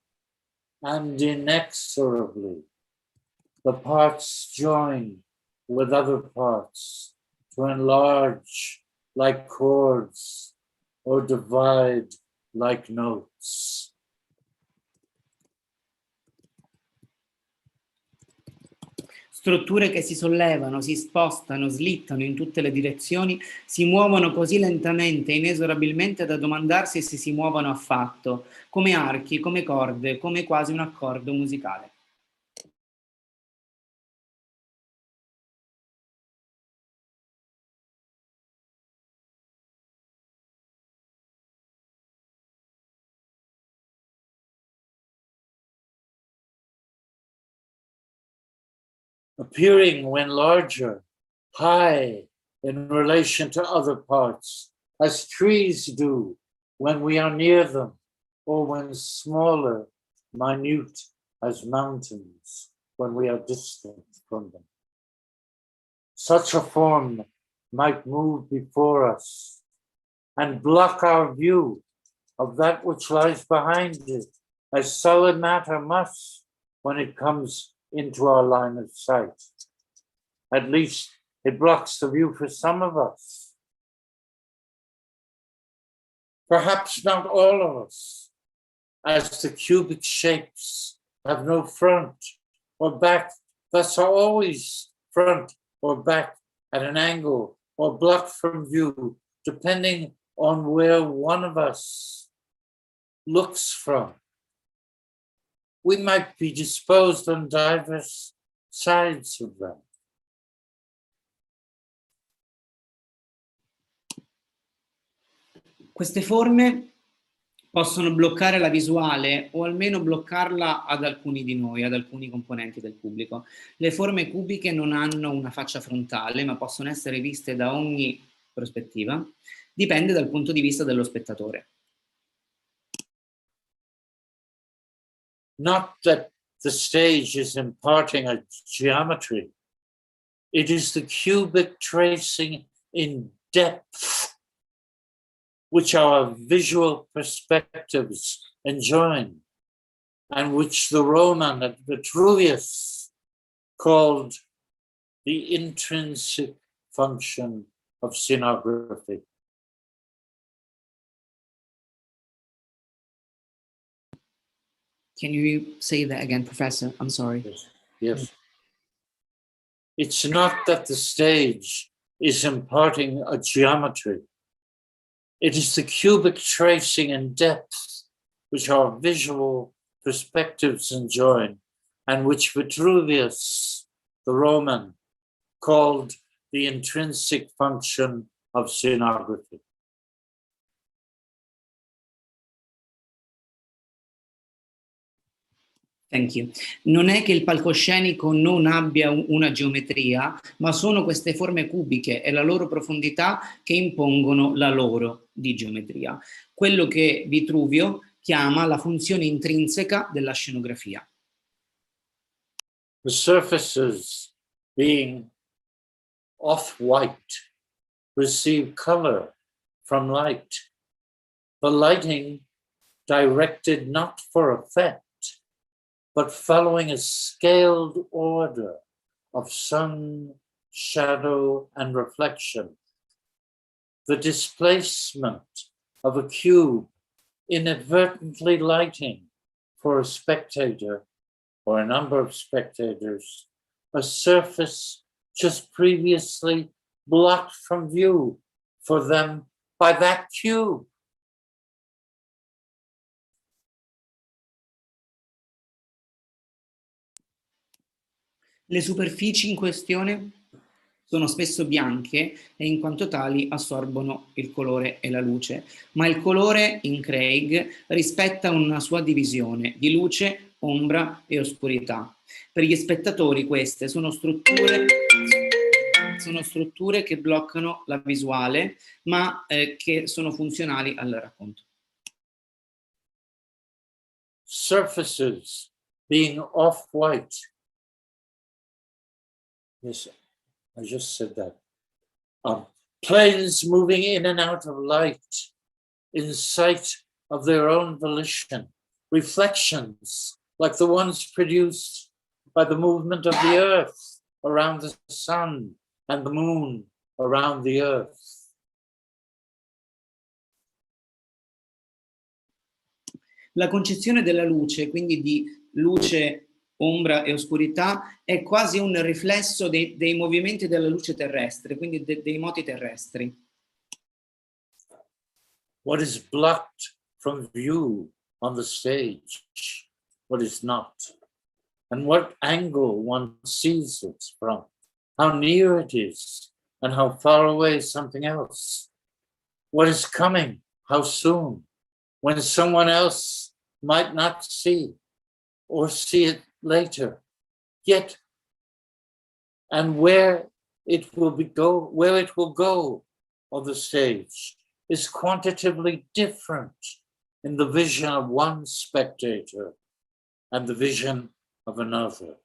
and inexorably the parts join with other parts to enlarge like chords or divide like notes. Strutture che si sollevano, si spostano, slittano in tutte le direzioni, si muovono così lentamente e inesorabilmente da domandarsi se si muovono affatto, come archi, come corde, come quasi un accordo musicale. Appearing when larger, high in relation to other parts, as trees do when we are near them, or when smaller, minute as mountains when we are distant from them. Such a form might move before us and block our view of that which lies behind it, as solid matter must when it comes into our line of sight. At least it blocks the view for some of us. Perhaps not all of us, as the cubic shapes have no front or back, thus are always front or back at an angle or blocked from view, depending on where one of us looks from. We might be disposed on diverse sides of them. Queste forme possono bloccare la visuale o almeno bloccarla ad alcuni di noi, ad alcuni componenti del pubblico. Le forme cubiche non hanno una faccia frontale, ma possono essere viste da ogni prospettiva. Dipende dal punto di vista dello spettatore. Not that the stage is imparting a geometry. It is the cubic tracing in depth which our visual perspectives enjoin, and which the Roman at Vitruvius called the intrinsic function of scenography. Can you say that again, Professor? I'm sorry. Yes. It's not that the stage is imparting a geometry. It is the cubic tracing and depth which our visual perspectives enjoin, and which Vitruvius, the Roman, called the intrinsic function of scenography. Thank you. Non è che il palcoscenico non abbia una geometria, ma sono queste forme cubiche e la loro profondità che impongono la loro di geometria. Quello che Vitruvio chiama la funzione intrinseca della scenografia. The surfaces, being off-white, receive color from light. The lighting directed not for effect, but following a scaled order of sun, shadow, and reflection. The displacement of a cube inadvertently lighting for a spectator or a number of spectators, a surface just previously blocked from view for them by that cube. Le superfici in questione sono spesso bianche e in quanto tali assorbono il colore e la luce, ma il colore in Craig rispetta una sua divisione di luce, ombra e oscurità. Per gli spettatori queste sono strutture che bloccano la visuale, ma che sono funzionali al racconto. Surfaces being off-white. Yes, I just said that. Planes moving in and out of light in sight of their own volition. Reflections like the ones produced by the movement of the earth around the sun and the moon around the earth. La concezione della luce, quindi di luce, ombra e oscurità, è quasi un riflesso dei movimenti della luce terrestre, quindi dei moti terrestri. What is blocked from view on the stage, what is not, and what angle one sees it from, how near it is, and how far away is something else, what is coming, how soon, when someone else might not see or see it later, yet, and where it will go on the stage. is quantitatively different in the vision of one spectator and the vision of another.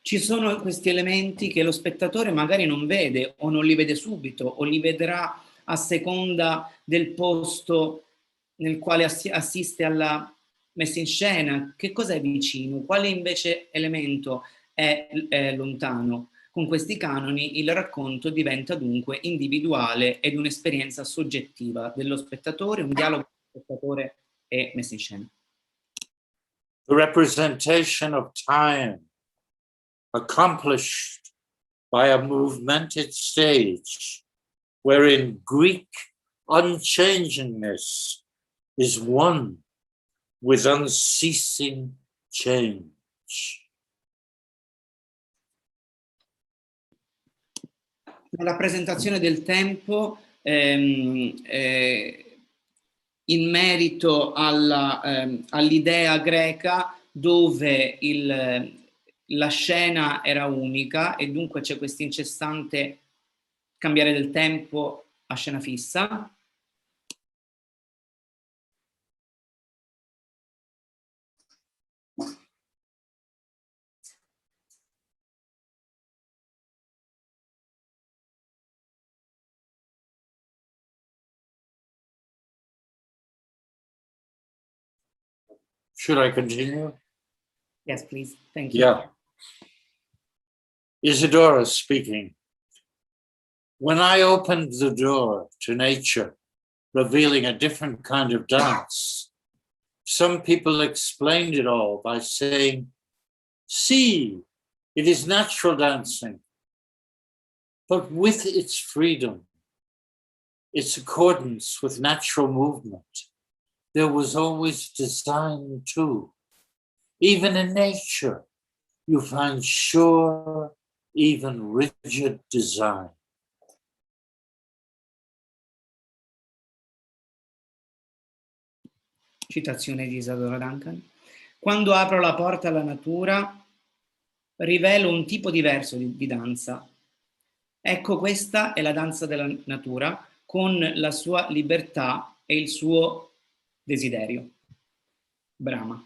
Ci sono questi elementi che lo spettatore magari non vede o non li vede subito o li vedrà a seconda del posto nel quale assiste alla messa in scena. Che cosa è vicino? Quale invece elemento è lontano? Con questi canoni il racconto diventa dunque individuale ed un'esperienza soggettiva dello spettatore, un dialogo tra spettatore e messa in scena. The representation of time accomplished by a movemented stage wherein Greek unchangingness is one with unceasing change. La rappresentazione del tempo in merito all'idea greca dove la scena era unica e dunque c'è questo incessante cambiare del tempo a scena fissa. you. Should I continue? Yes, please. Thank you. Yeah. Isadora speaking. When I opened the door to nature, revealing a different kind of dance, some people explained it all by saying, see, it is natural dancing, but with its freedom, its accordance with natural movement, there was always design too. Even in nature, you find sure, even rigid design. Citazione di Isadora Duncan. Quando apro la porta alla natura, rivelo un tipo diverso di danza. Ecco, questa è la danza della natura, con la sua libertà e il suo desiderio. Brahma.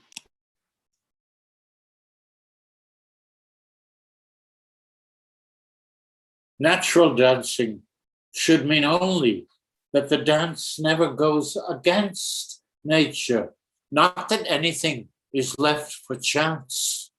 Natural dancing should mean only that the dance never goes against nature, not that anything is left for chance.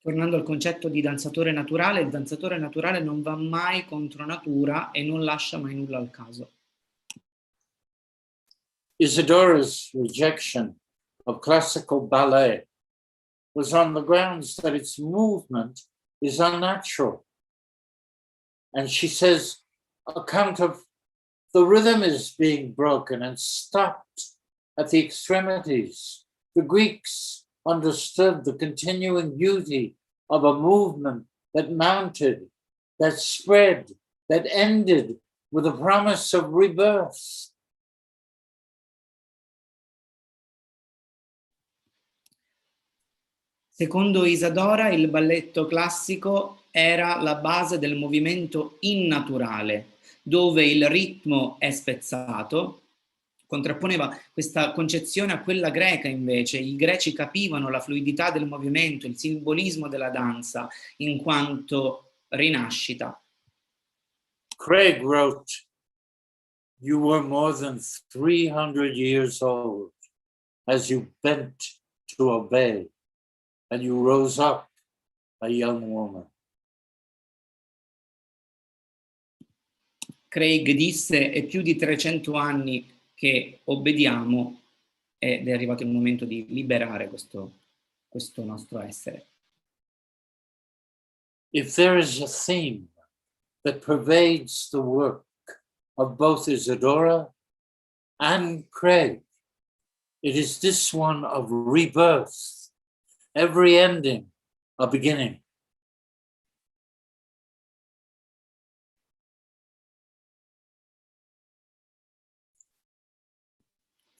Tornando al concetto di danzatore naturale, il danzatore naturale non va mai contro natura e non lascia mai nulla al caso. Isadora's rejection of classical ballet was on the grounds that its movement is unnatural. And she says, account of the rhythm is being broken and stopped at the extremities. The Greeks understood the continuing beauty of a movement that mounted, that spread, that ended with a promise of rebirth. Secondo Isadora, il balletto classico era la base del movimento innaturale, dove il ritmo è spezzato. Contrapponeva questa concezione a quella greca invece. I greci capivano la fluidità del movimento, il simbolismo della danza in quanto rinascita. Craig wrote, you were more than 300 years old as you bent to obey, and you rose up a young woman. Craig disse, è più di 300 anni che obbediamo ed è arrivato il momento di liberare questo nostro essere. If there is a theme that pervades the work of both Isadora and Craig, it is this one of rebirth, every ending a beginning.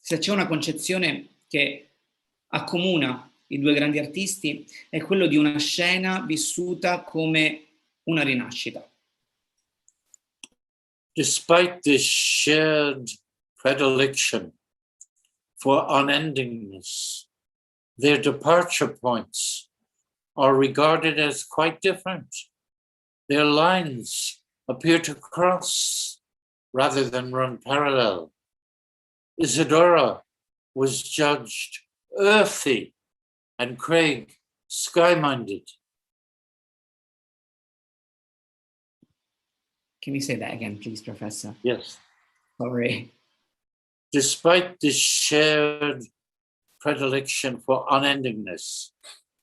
Se c'è una concezione che accomuna i due grandi artisti è quello di una scena vissuta come una rinascita. Despite this shared predilection for unendingness, their departure points are regarded as quite different. Their lines appear to cross rather than run parallel. Isadora was judged earthy and Craig sky-minded. Can you say that again, please, Professor? Yes. Sorry. Despite this shared predilection for unendingness,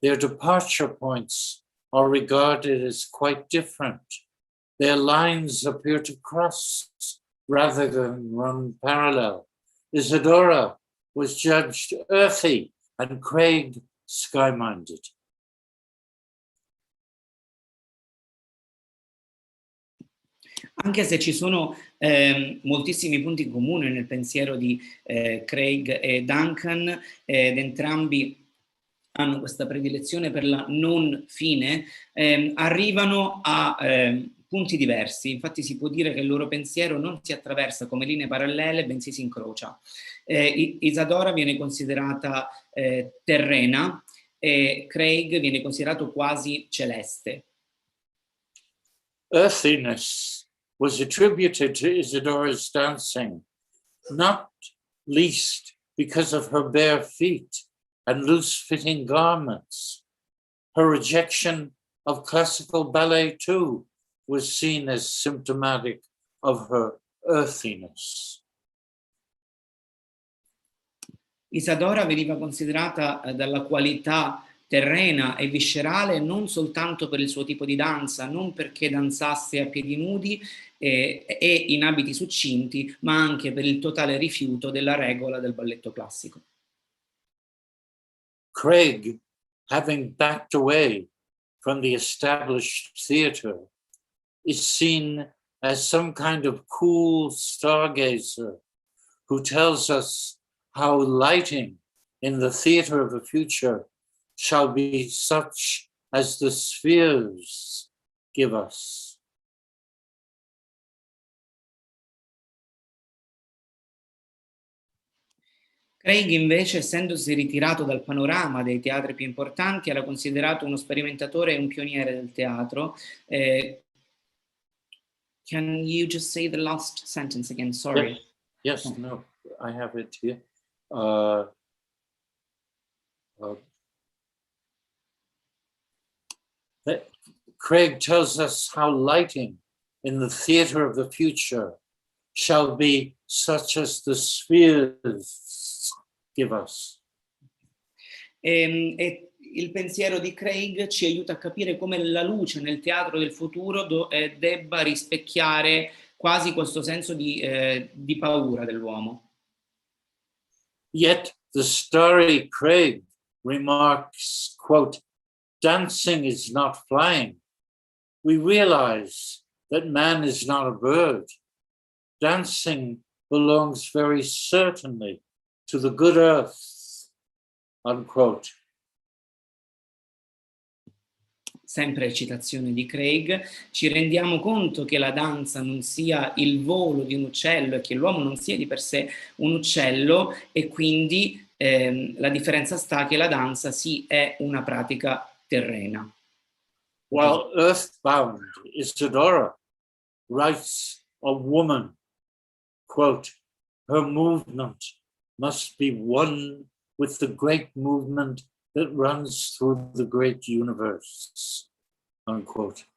their departure points are regarded as quite different. Their lines appear to cross rather than run parallel. Isadora was judged earthy and Craig sky-minded. Anche se ci sono moltissimi punti in comune nel pensiero di Craig e Duncan, ed entrambi hanno questa predilezione per la non fine, arrivano a punti diversi. Infatti si può dire che il loro pensiero non si attraversa come linee parallele, bensì si incrocia. Isadora viene considerata terrena e Craig viene considerato quasi celeste. Earthiness was attributed to Isadora's dancing, not least because of her bare feet and loose-fitting garments. Her rejection of classical ballet, too, was seen as symptomatic of her earthiness. Isadora veniva considerata dalla qualità terrena e viscerale non soltanto per il suo tipo di danza, non perché danzasse a piedi nudi e in abiti succinti, ma anche per il totale rifiuto della regola del balletto classico. Craig, having backed away from the established theatre, is seen as some kind of cool stargazer who tells us how lighting in the theatre of the future shall be such as the spheres give us. Craig invece, essendosi ritirato dal panorama dei teatri più importanti, era considerato uno sperimentatore e un pioniere del teatro. Can you just say the last sentence again? Sorry. Yes, no, I have it here. Craig tells us how lighting in the theatre of the future shall be such as the spheres give us. E il pensiero di Craig ci aiuta a capire come la luce nel teatro del futuro debba rispecchiare quasi questo senso di paura dell'uomo. Yet the starry Craig remarks, quote, "Dancing is not flying. We realize that man is not a bird. Dancing belongs very certainly to the good earth," unquote. Sempre citazione di Craig, ci rendiamo conto che la danza non sia il volo di un uccello e che l'uomo non sia di per sé un uccello, e quindi la differenza sta che la danza sì è una pratica terrena. While earthbound Isadora writes a woman, quote, "Her movement must be one with the great movement that runs through the great universe," unquote.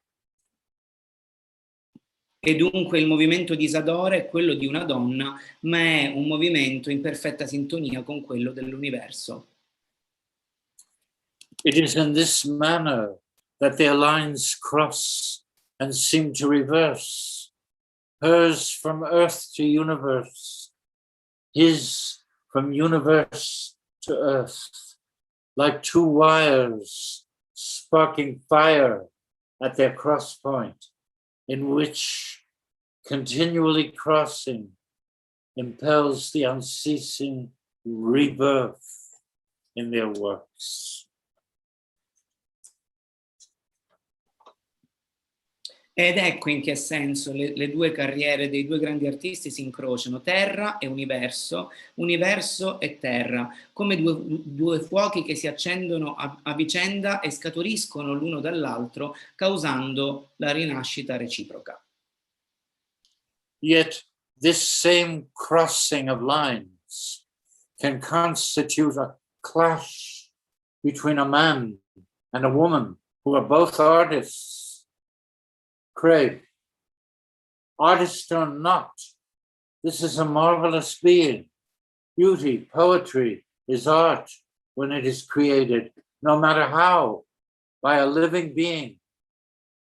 E dunque il movimento di Isadora è quello di una donna, ma è un movimento in perfetta sintonia con quello dell'universo. It is in this manner that their lines cross and seem to reverse. Hers from earth to universe, his from universe to earth, like two wires sparking fire at their cross point, in which continually crossing impels the unceasing rebirth in their works. Ed ecco in che senso le due carriere dei due grandi artisti si incrociano, terra e universo, universo e terra, come due fuochi che si accendono a vicenda e scaturiscono l'uno dall'altro, causando la rinascita reciproca. Yet this same crossing of lines can constitute a clash between a man and a woman who are both artists. Craig, artist or not, this is a marvelous being. Beauty, poetry is art when it is created, no matter how, by a living being.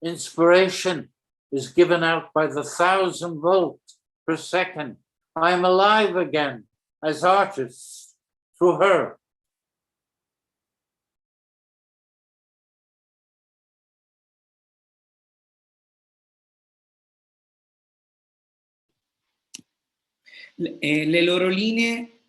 Inspiration is given out by the 1,000 volts per second. I am alive again as artist through her. Le loro linee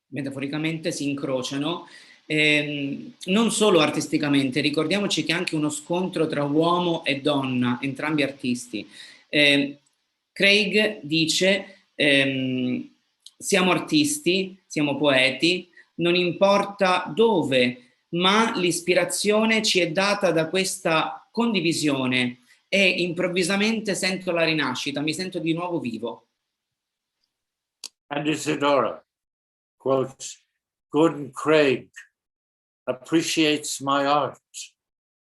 metaforicamente si incrociano, non solo artisticamente, ricordiamoci che è anche uno scontro tra uomo e donna, entrambi artisti. Craig dice siamo artisti, siamo poeti, non importa dove, ma l'ispirazione ci è data da questa condivisione e improvvisamente sento la rinascita, mi sento di nuovo vivo. And Isadora, quote, Gordon Craig appreciates my art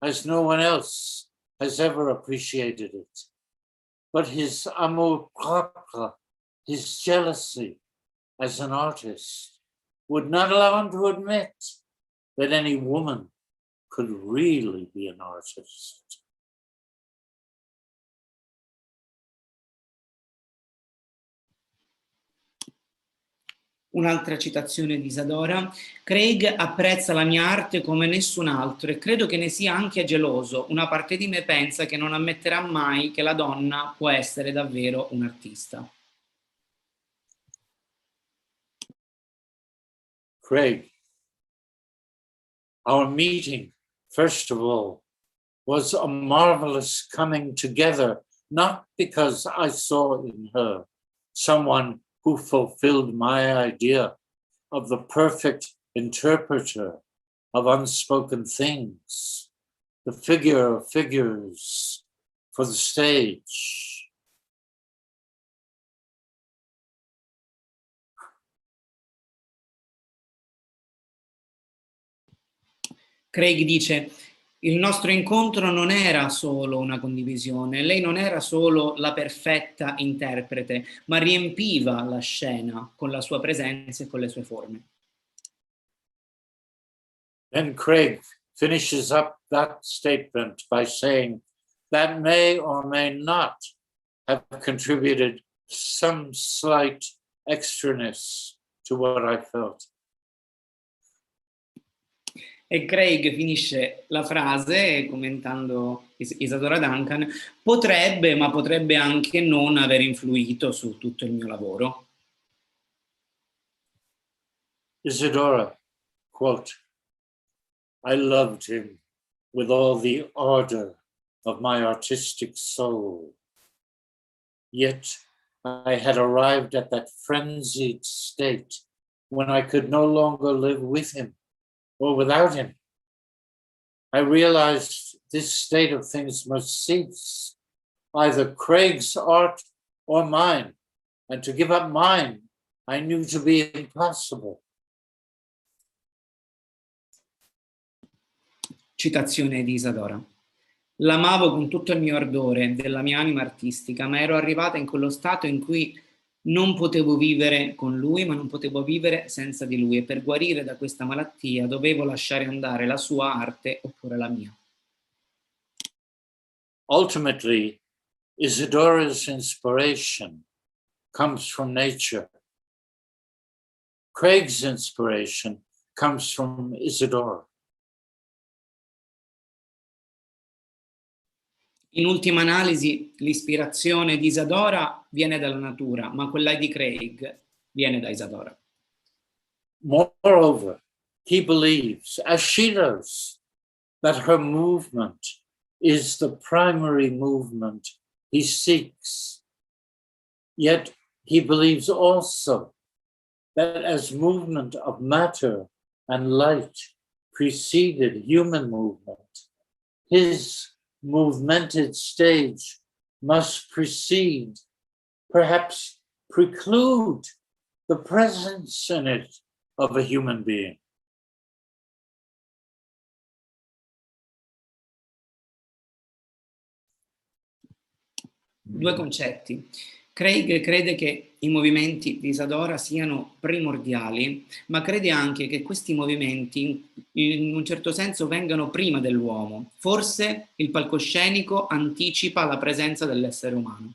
as no one else has ever appreciated it. But his amour propre, his jealousy as an artist, would not allow him to admit that any woman could really be an artist. Un'altra citazione di Isadora: Craig apprezza la mia arte come nessun altro e credo che ne sia anche geloso. Una parte di me pensa che non ammetterà mai che la donna può essere davvero un artista. Craig, our meeting, first of all, was a marvelous coming together, not because I saw in her someone who fulfilled my idea of the perfect interpreter of unspoken things, the figure of figures for the stage. Craig dice: il nostro incontro non era solo una condivisione, lei non era solo la perfetta interprete, ma riempiva la scena con la sua presenza e con le sue forme. Then Craig finishes up that statement by saying that may or may not have contributed some slight extraness to what I felt. E Craig finisce la frase commentando Isadora Duncan: potrebbe, ma potrebbe anche non aver influito su tutto il mio lavoro. Isadora, quote, I loved him with all the ardor of my artistic soul. Yet I had arrived at that frenzied state when I could no longer live with him or without him. I realized this state of things must cease, either Craig's art or mine, and to give up mine I knew to be impossible. Citazione di Isadora: l'amavo con tutto il mio ardore della mia anima artistica, ma ero arrivata in quello stato in cui non potevo vivere con lui, ma non potevo vivere senza di lui, e per guarire da questa malattia dovevo lasciare andare la sua arte oppure la mia. Ultimately, Isadora's inspiration comes from nature. Craig's inspiration comes from Isadora. In ultima analisi, l'ispirazione di Isadora viene dalla natura, ma quella di Craig viene da Isadora. Moreover, he believes, as she does, that her movement is the primary movement he seeks. Yet he believes also that as movement of matter and light preceded human movement, his movemented stage must precede, perhaps preclude, the presence in it of a human being. Due concetti. Craig crede che i movimenti di Isadora siano primordiali, ma crede anche che questi movimenti in un certo senso vengano prima dell'uomo. Forse il palcoscenico anticipa la presenza dell'essere umano.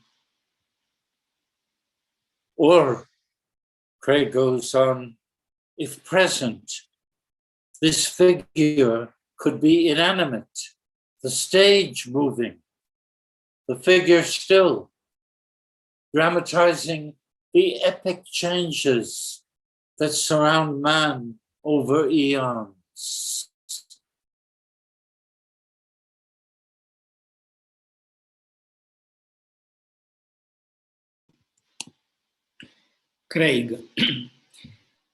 Or, Craig goes on, if present, this figure could be inanimate, the stage moving, the figure still, dramatizing the epic changes that surround man over eons. Craig,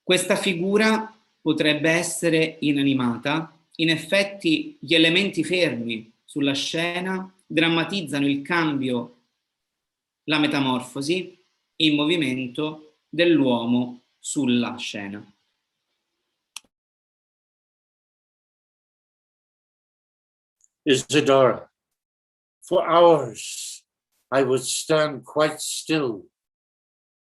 questa figura potrebbe essere inanimata, in effetti gli elementi fermi sulla scena drammatizzano il cambio, la metamorfosi in movimento dell'uomo sulla scena. Isadora, for hours I would stand quite still,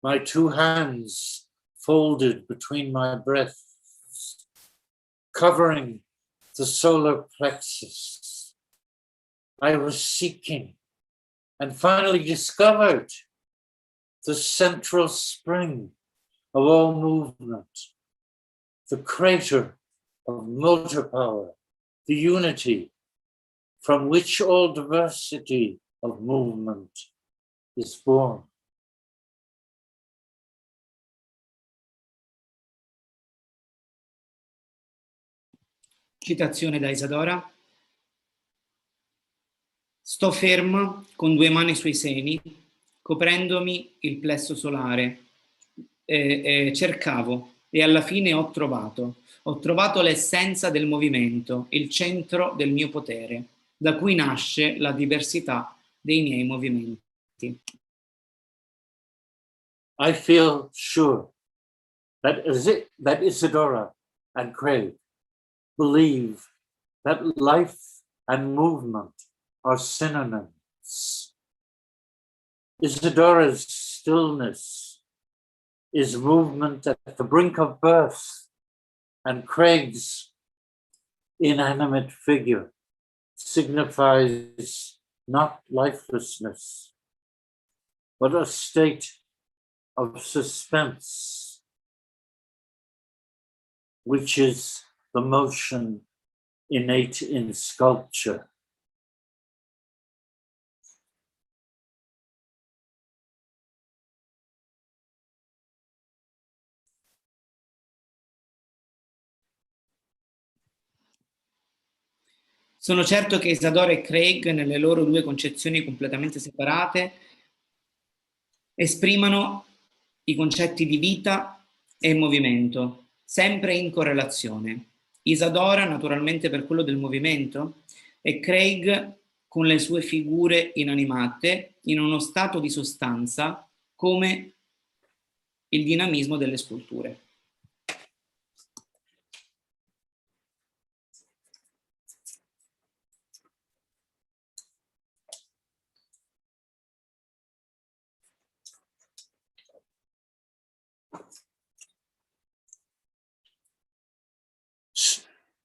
my two hands folded between my breasts, covering the solar plexus. I was seeking and finally discovered the central spring of all movement, the crater of motor power, the unity from which all diversity of movement is born. Citazione da Isadora. Sto ferma con due mani sui seni, coprendomi il plesso solare. Cercavo e alla fine ho trovato l'essenza del movimento, il centro del mio potere, da cui nasce la diversità dei miei movimenti. I feel sure that Isadora and Craig believe that life and movement are synonyms. Isadora's stillness is movement at the brink of birth, and Craig's inanimate figure signifies not lifelessness, but a state of suspense, which is the motion innate in sculpture. Sono certo che Isadora e Craig, nelle loro due concezioni completamente separate, esprimano i concetti di vita e movimento, sempre in correlazione. Isadora naturalmente per quello del movimento e Craig con le sue figure inanimate in uno stato di sostanza come il dinamismo delle sculture.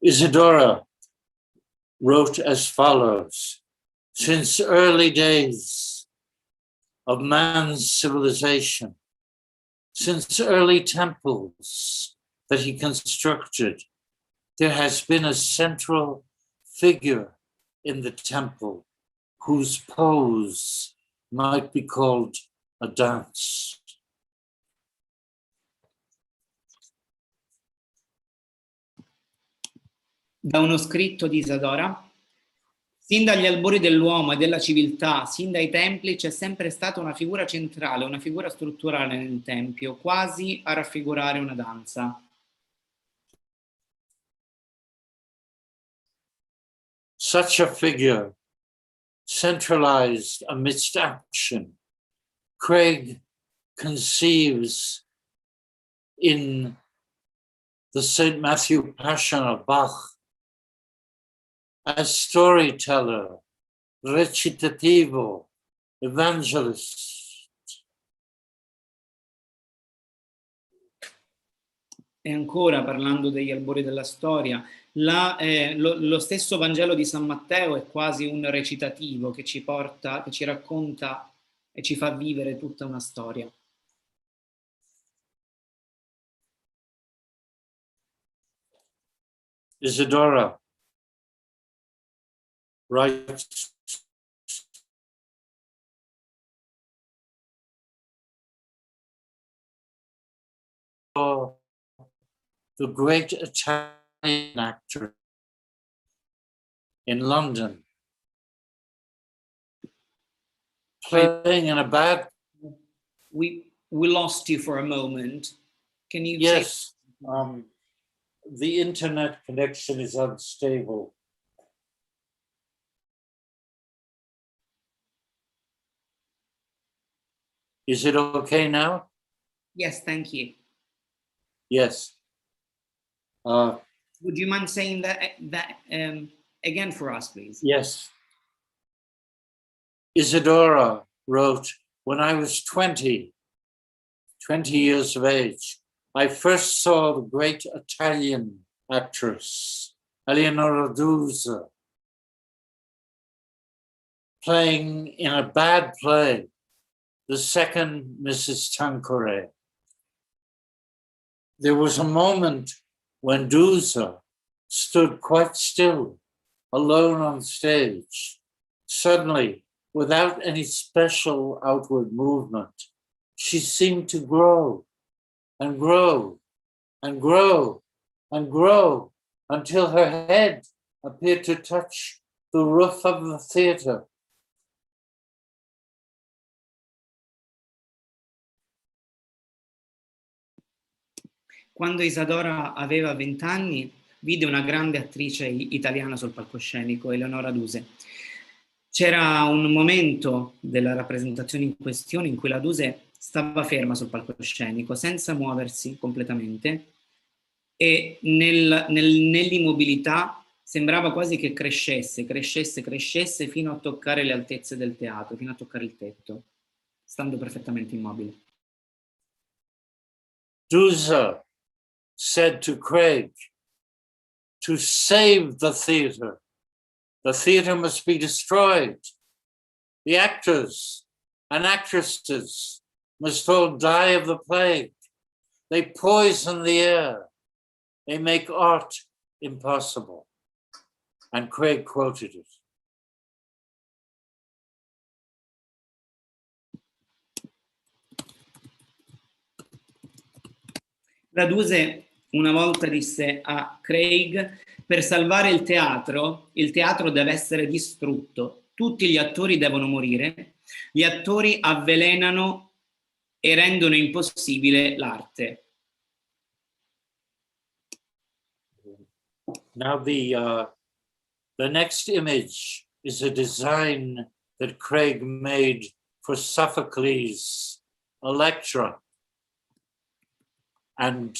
Isadora wrote as follows: since early days of man's civilization, since early temples that he constructed, there has been a central figure in the temple whose pose might be called a dance. Da uno scritto di Isadora: sin dagli albori dell'uomo e della civiltà, sin dai templi, c'è sempre stata una figura centrale, una figura strutturale nel tempio, quasi a raffigurare una danza. Such a figure, centralized amidst action, Craig conceives in the St. Matthew Passion of Bach as storyteller, recitativo, evangelist. E ancora, parlando degli albori della storia, lo stesso Vangelo di San Matteo è quasi un recitativo che ci porta, che ci racconta e ci fa vivere tutta una storia. Isadora writes the great Italian actor in London, playing in a bad. We lost you for a moment. Can you? Yes, the internet connection is unstable. Is it okay now? Yes, thank you. Yes. Would you mind saying that again for us, please? Yes. Isadora wrote, when I was 20 years of age, I first saw the great Italian actress, Eleonora Duse, playing in a bad play, the second Mrs. Tanqueray. There was a moment when Duse stood quite still, alone on stage. Suddenly, without any special outward movement, she seemed to grow and grow and grow and grow until her head appeared to touch the roof of the theater. Quando Isadora aveva 20 anni, vide una grande attrice italiana sul palcoscenico, Eleonora Duse. C'era un momento della rappresentazione in questione in cui la Duse stava ferma sul palcoscenico, senza muoversi completamente, e nell'immobilità sembrava quasi che crescesse fino a toccare le altezze del teatro, fino a toccare il tetto, stando perfettamente immobile. Duse said to Craig, to save the theater must be destroyed. The actors and actresses must all die of the plague. They poison the air. They make art impossible. And Craig quoted it. La Duse una volta disse a Craig: per salvare il teatro deve essere distrutto, tutti gli attori devono morire, gli attori avvelenano e rendono impossibile l'arte. Now the next image is a design that Craig made for Sophocles' Electra. And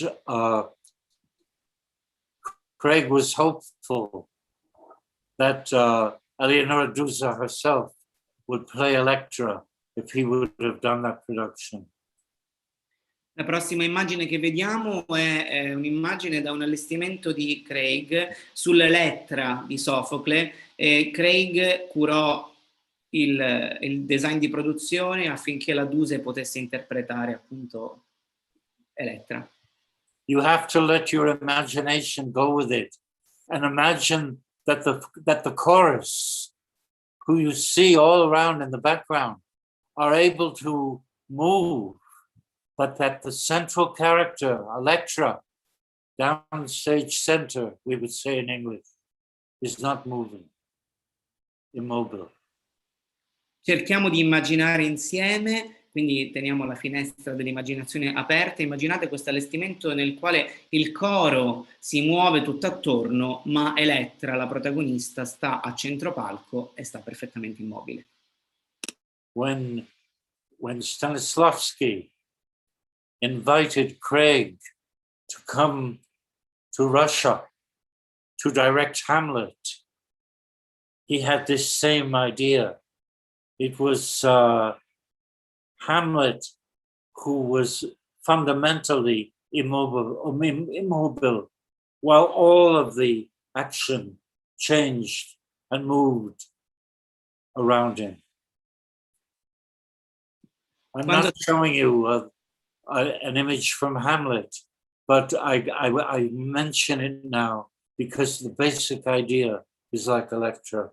Craig was hopeful that Eleonora Duse herself would play Electra if he would have done that production. La prossima immagine che vediamo è un'immagine da un allestimento di Craig sull'Elettra di Sofocle. Craig curò il design di produzione affinché la Duse potesse interpretare appunto Elettra. You have to let your imagination go with it and imagine that the chorus, who you see all around in the background, are able to move, but that the central character, Electra, down stage center, we would say in English, is not moving, immobile. Cerchiamo di immaginare insieme, quindi teniamo la finestra dell'immaginazione aperta, immaginate questo allestimento nel quale il coro si muove tutto attorno, ma Elettra, la protagonista, sta a centro palco e sta perfettamente immobile. When Stanislavski invited Craig to come to Russia to direct Hamlet, he had this same idea. It was Hamlet who was fundamentally immobile, while all of the action changed and moved around him. I'm not showing you an image from Hamlet, but I mention it now because the basic idea is like Electra.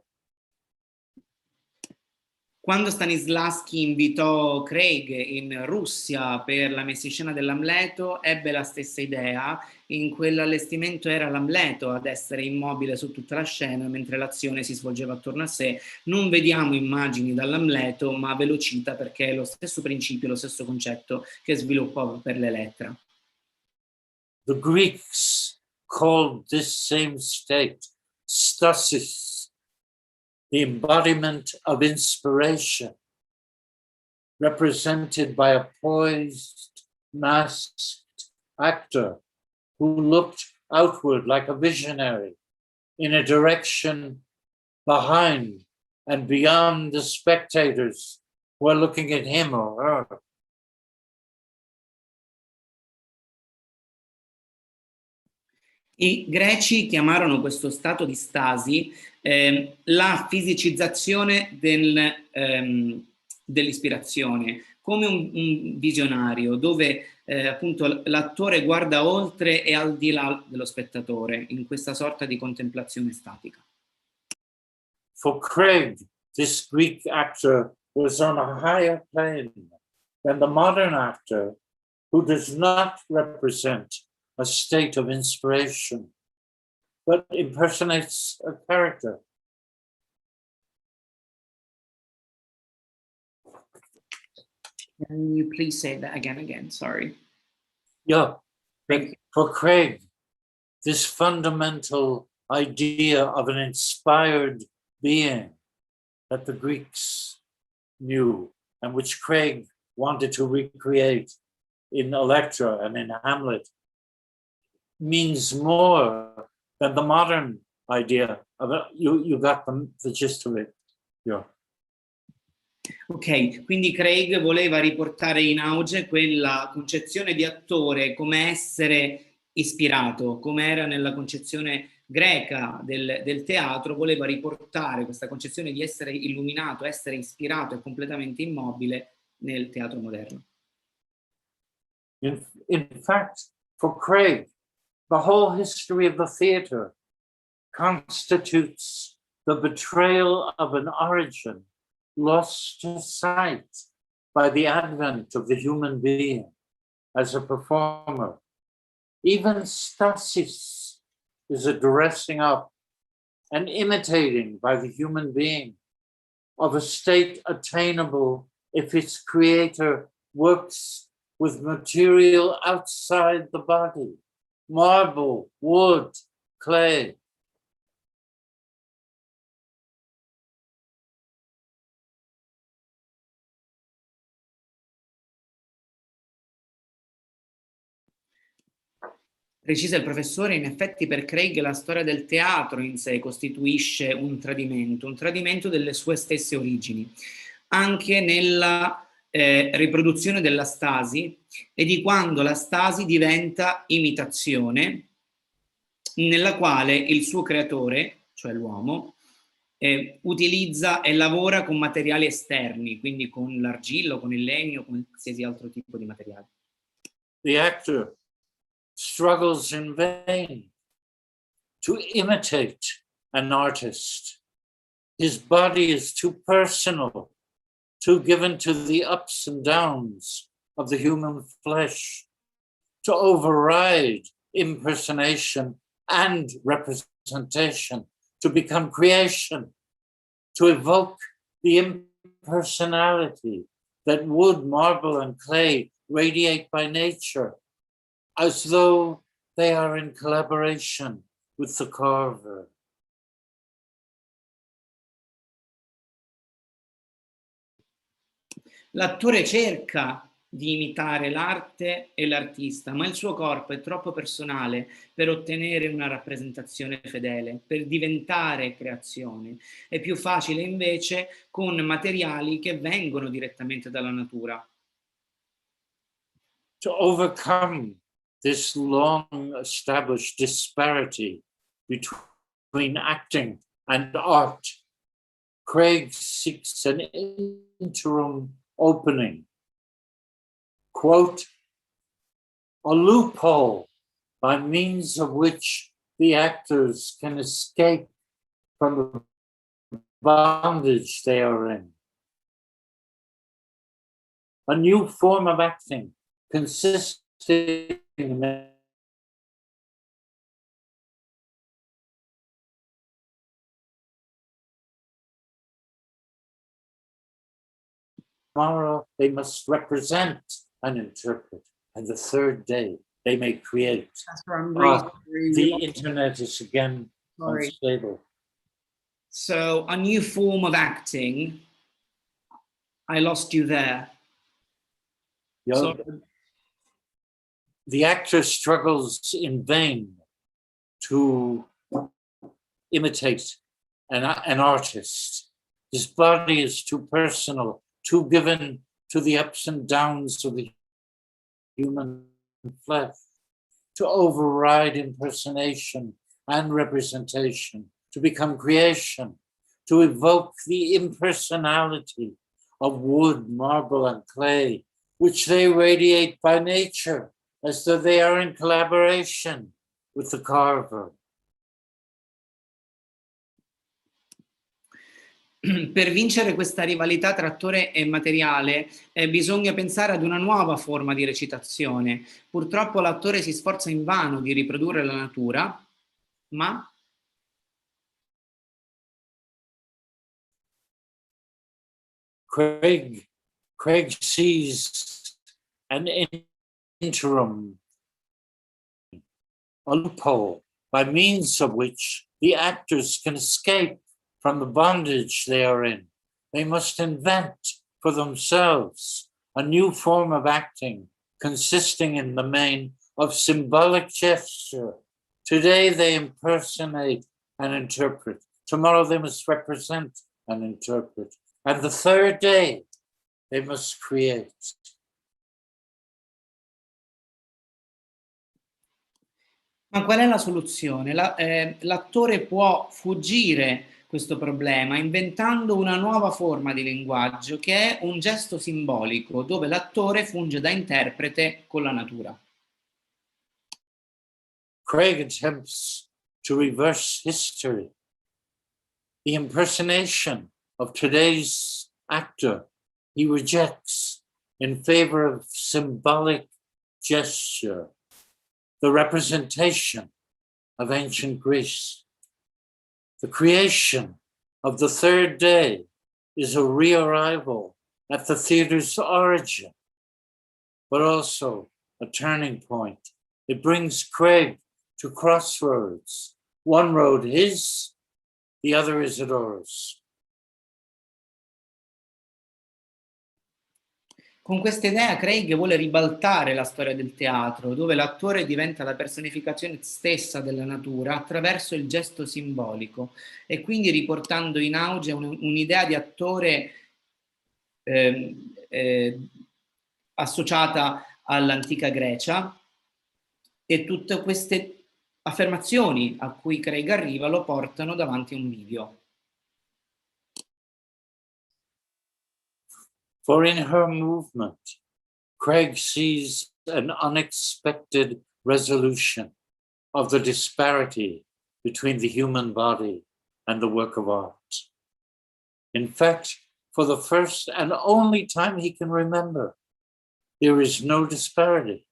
Quando Stanislavski invitò Craig in Russia per la messa in scena dell'Amleto, ebbe la stessa idea. In quell'allestimento era l'Amleto ad essere immobile su tutta la scena mentre l'azione si svolgeva attorno a sé. Non vediamo immagini dall'Amleto, ma ve lo cita perché è lo stesso principio, lo stesso concetto che sviluppò per l'Elettra. The Greeks called this same state stasis, the embodiment of inspiration, represented by a poised, masked actor who looked outward like a visionary in a direction behind and beyond the spectators who are looking at him or her. I greci chiamarono questo stato di stasi la fisicizzazione dell'ispirazione, come un visionario, dove appunto l'attore guarda oltre e al di là dello spettatore, in questa sorta di contemplazione statica. For Craig, this Greek actor was on a higher plane than the modern actor who does not represent a state of inspiration, but impersonates a character. Can you please say that again? Sorry. Yeah, for Craig, this fundamental idea of an inspired being that the Greeks knew and which Craig wanted to recreate in Electra and in Hamlet means more than the modern idea of it. You got the gist of it. Yeah. Ok, quindi Craig voleva riportare in auge quella concezione di attore come essere ispirato, come era nella concezione greca del teatro, voleva riportare questa concezione di essere illuminato, essere ispirato e completamente immobile nel teatro moderno. In fact, for Craig, the whole history of the theater constitutes the betrayal of an origin lost to sight by the advent of the human being as a performer. Even stasis is a dressing up and imitating by the human being of a state attainable if its creator works with material outside the body, marble, wood, clay. Precisa il professore, in effetti per Craig la storia del teatro in sé costituisce un tradimento delle sue stesse origini, anche nella riproduzione della stasi e di quando la stasi diventa imitazione, nella quale il suo creatore, cioè l'uomo, utilizza e lavora con materiali esterni, quindi con l'argillo, con il legno, con qualsiasi altro tipo di materiale. The actor struggles in vain to imitate an artist. His body is too personal, too given to the ups and downs of the human flesh, to override impersonation and representation to become creation, to evoke the impersonality that wood, marble, and clay radiate by nature, as though they are in collaboration with the carver. L'attore cerca di imitare l'arte e l'artista, ma il suo corpo è troppo personale per ottenere una rappresentazione fedele, per diventare creazione. È più facile invece con materiali che vengono direttamente dalla natura. To overcome this long established disparity between acting and art, Craig seeks an interim opening, quote, a loophole by means of which the actors can escape from the bondage they are in. A new form of acting consisting in tomorrow they must represent and interpret, and the third day they may create. The internet is again unstable. So a new form of acting, I lost you there. The actor struggles in vain to imitate an artist. His body is too personal, too given to the ups and downs of the human flesh, to override impersonation and representation, to become creation, to evoke the impersonality of wood, marble, and clay, which they radiate by nature, as though they are in collaboration with the carver. Per vincere questa rivalità tra attore e materiale bisogna pensare ad una nuova forma di recitazione. Purtroppo l'attore si sforza invano di riprodurre la natura, ma Craig sees an interim, a loophole by means of which the actors can escape from the bondage they are in. They must invent for themselves a new form of acting consisting in the main of symbolic gesture. Today they impersonate and interpret. Tomorrow they must represent and interpret. And the third day they must create. Ma qual è la soluzione? L'attore può fuggire questo problema inventando una nuova forma di linguaggio che è un gesto simbolico dove l'attore funge da interprete con la natura. Craig attempts to reverse history. The impersonation of today's actor he rejects in favor of symbolic gesture, the representation of ancient Greece. The creation of the third day is a re-arrival at the theater's origin, but also a turning point. It brings Craig to crossroads. One road his, the other is ours. Con questa idea Craig vuole ribaltare la storia del teatro, dove l'attore diventa la personificazione stessa della natura attraverso il gesto simbolico e quindi riportando in auge un'idea di attore associata all'antica Grecia, e tutte queste affermazioni a cui Craig arriva lo portano davanti a un bivio. For in her movement, Craig sees an unexpected resolution of the disparity between the human body and the work of art. In fact, for the first and only time he can remember, there is no disparity.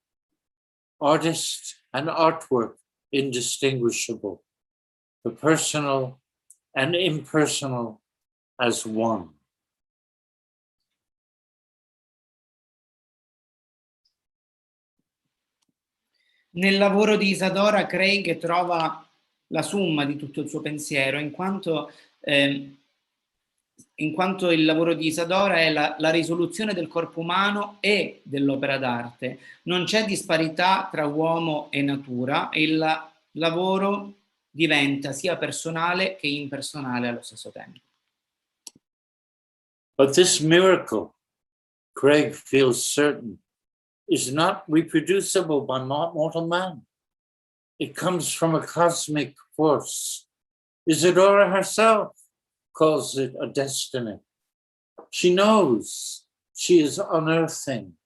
Artist and artwork indistinguishable. The personal and impersonal as one. Nel lavoro di Isadora, Craig trova la summa di tutto il suo pensiero, in quanto il lavoro di Isadora è la risoluzione del corpo umano e dell'opera d'arte. Non c'è disparità tra uomo e natura e il lavoro diventa sia personale che impersonale allo stesso tempo. But this miracle, Craig feels certain, is not reproducible by mortal man. It comes from a cosmic force. Isadora herself calls it a destiny. She knows she is unearthing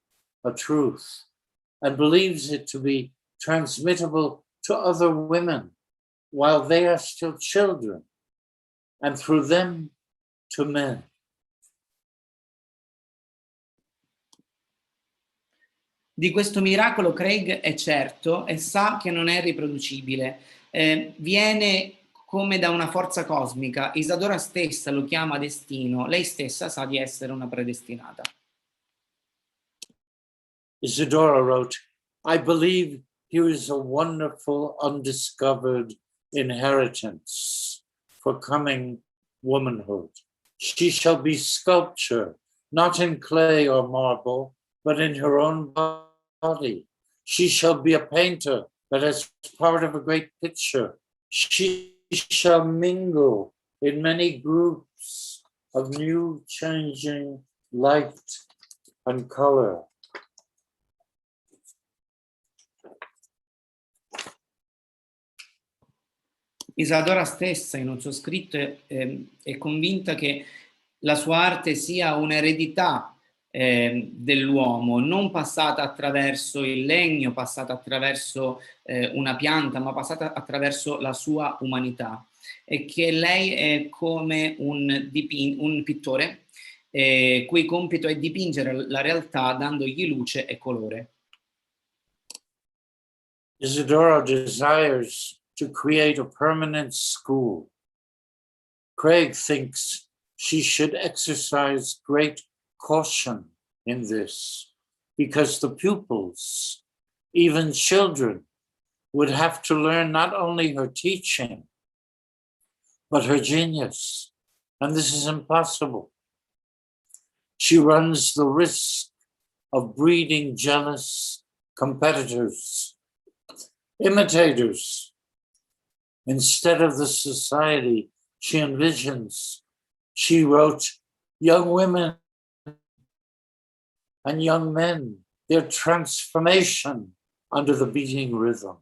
a truth and believes it to be transmittable to other women while they are still children, and through them to men. Di questo miracolo Craig è certo e sa che non è riproducibile. Viene come da una forza cosmica. Isadora stessa lo chiama destino. Lei stessa sa di essere una predestinata. Isadora wrote, I believe here is a wonderful undiscovered inheritance for coming womanhood. She shall be sculpture, not in clay or marble, but in her own body. She shall be a painter, but as part of a great picture. She shall mingle in many groups of new changing light and color. Isadora stessa in un suo scritto è convinta che la sua arte sia un'eredità dell'uomo, non passata attraverso il legno, passata attraverso una pianta, ma passata attraverso la sua umanità, e che lei è come un pittore cui compito è dipingere la realtà dandogli luce e colore. Isadora desires to create a permanent school. Craig thinks she should exercise great caution in this, because the pupils, even children, would have to learn not only her teaching, but her genius, and this is impossible. She runs the risk of breeding jealous competitors, imitators, instead of the society she envisions. She wrote, young women and young men, their transformation under the beating rhythm.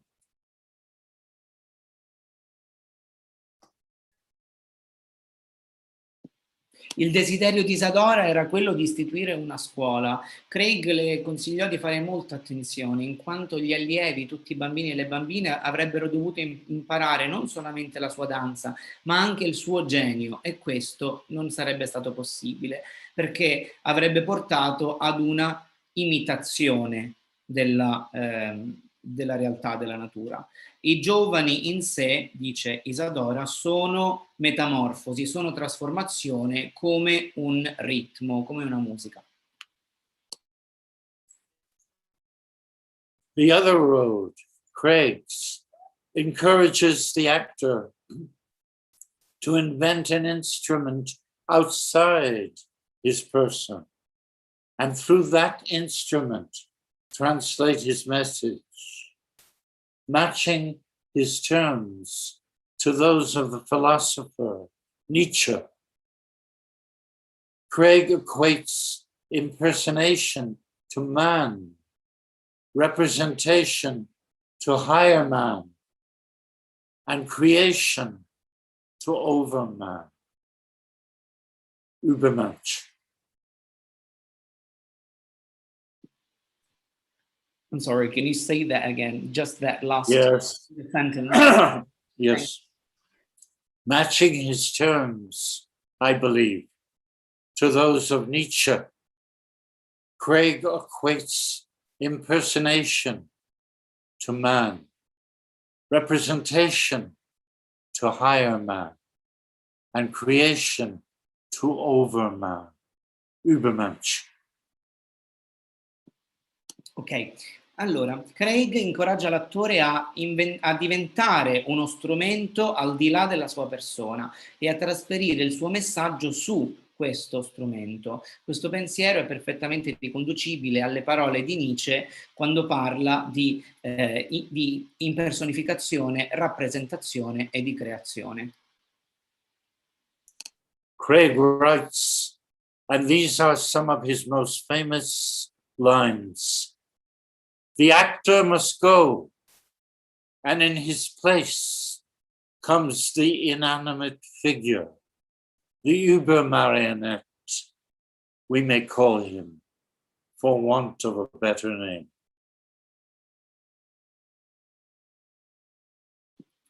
Il desiderio di Isadora era quello di istituire una scuola. Craig le consigliò di fare molta attenzione, in quanto gli allievi, tutti i bambini e le bambine, avrebbero dovuto imparare non solamente la sua danza, ma anche il suo genio, e questo non sarebbe stato possibile, perché avrebbe portato ad una imitazione della realtà della natura. I giovani in sé, dice Isadora, sono metamorfosi, sono trasformazione come un ritmo, come una musica. The other road, Craig's, encourages the actor to invent an instrument outside his person, and through that instrument, translate his message, matching his terms to those of the philosopher Nietzsche. Craig equates impersonation to man, representation to higher man, and creation to overman, Übermensch. I'm sorry, can you say that again? Just that last sentence. Yes. Matching his terms, I believe, to those of Nietzsche. Craig equates impersonation to man, representation to higher man, and creation to Übermensch. Ok, allora Craig incoraggia l'attore a diventare uno strumento al di là della sua persona e a trasferire il suo messaggio su questo strumento. Questo pensiero è perfettamente riconducibile alle parole di Nietzsche quando parla di impersonificazione, rappresentazione e di creazione. Craig writes, and these are some of his most famous lines: "The actor must go, and in his place comes the inanimate figure, the Übermarionette, we may call him, for want of a better name."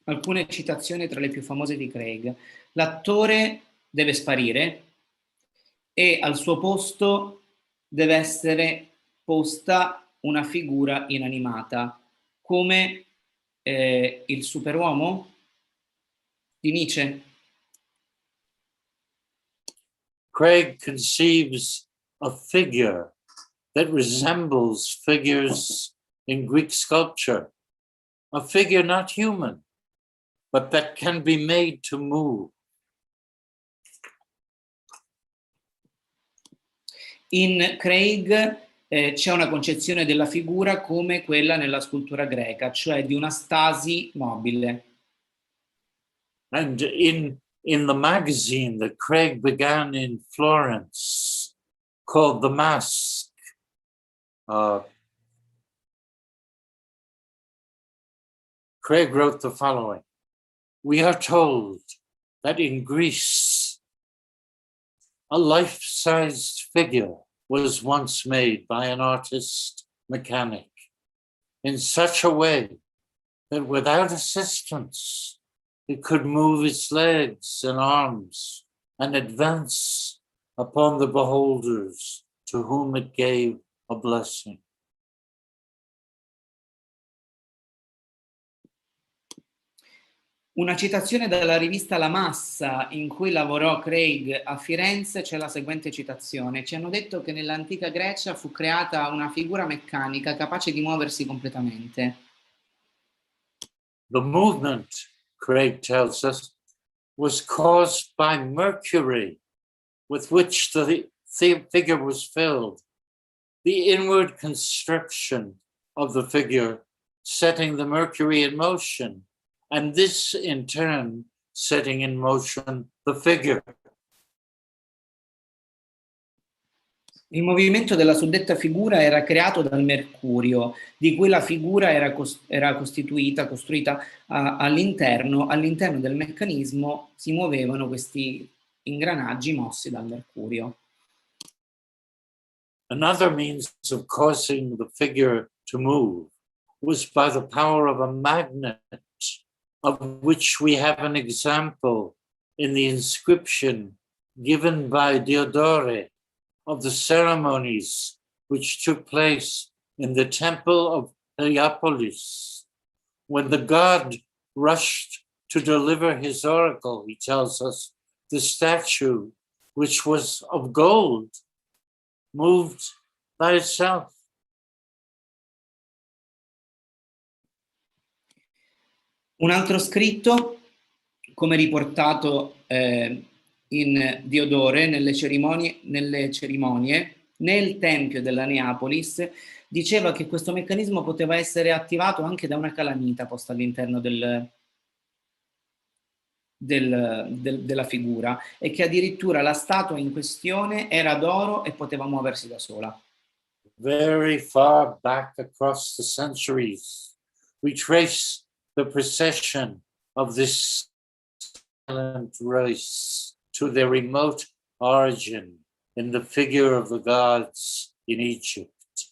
Alcune citazioni tra le più famose di Craig. L'attore deve sparire e al suo posto deve essere posta una figura inanimata, come il superuomo di Nietzsche. Craig conceives a figure that resembles figures in Greek sculpture, a figure not human, but that can be made to move. In Craig c'è una concezione della figura come quella nella scultura greca, cioè di una stasi mobile. And in the magazine that Craig began in Florence, called The Mask, Craig wrote the following: "We are told that in Greece, a life-sized figure was once made by an artist mechanic in such a way that without assistance, it could move its legs and arms and advance upon the beholders to whom it gave a blessing." Una citazione dalla rivista La Massa in cui lavorò Craig a Firenze, c'è la seguente citazione: "Ci hanno detto che nell'antica Grecia fu creata una figura meccanica capace di muoversi completamente." The movement, Craig tells us, was caused by mercury with which the figure was filled, the inward constriction of the figure setting the mercury in motion, and this in turn setting in motion the figure. Il movimento della suddetta figura era creato dal mercurio, di cui la figura era costruita all'interno del meccanismo si muovevano questi ingranaggi mossi dal mercurio. Another means of causing the figure to move was by the power of a magnet, of which we have an example in the inscription given by Diodore of the ceremonies which took place in the temple of Heliopolis. When the god rushed to deliver his oracle, he tells us, the statue, which was of gold, moved by itself. Un altro scritto, come riportato in Diodore nelle cerimonie nel tempio della Neapolis, diceva che questo meccanismo poteva essere attivato anche da una calamita posta all'interno della figura, e che addirittura la statua in questione era d'oro e poteva muoversi da sola. Very far back across the centuries, we trace the procession of this silent race to their remote origin in the figure of the gods in Egypt.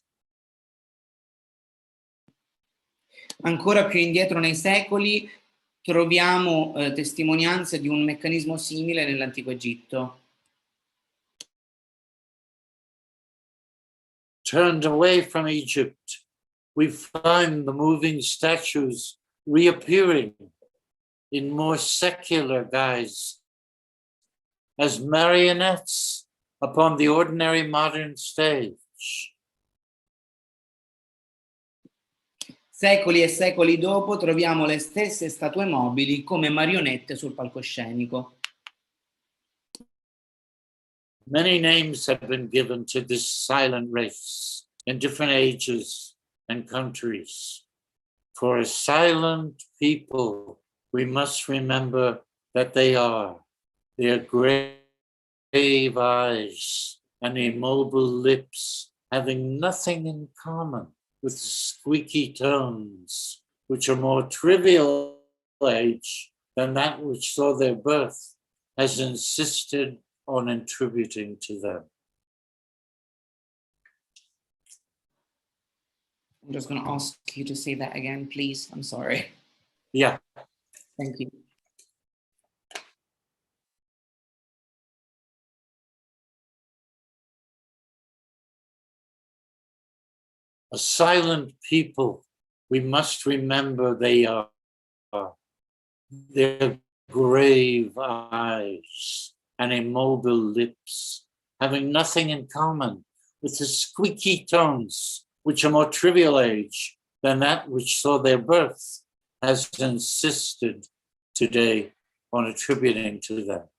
Ancora più indietro nei secoli troviamo testimonianze di un meccanismo simile nell'antico Egitto. Turned away from Egypt, we find the moving statues reappearing in more secular guise as marionettes upon the ordinary modern stage. Secoli e secoli dopo troviamo le stesse statue mobili come marionette sul palcoscenico. Many names have been given to this silent race in different ages and countries. For a silent people, we must remember that they are. Their grave eyes and immobile lips, having nothing in common with the squeaky tones, which are more trivial age than that which saw their birth, has insisted on attributing to them. I'm just going to ask you to say that again, please. I'm sorry. Yeah. Thank you. A silent people, we must remember they are. Their grave eyes and immobile lips, having nothing in common with the squeaky tones, which are more trivial age than that which saw their birth, has insisted today on attributing to them.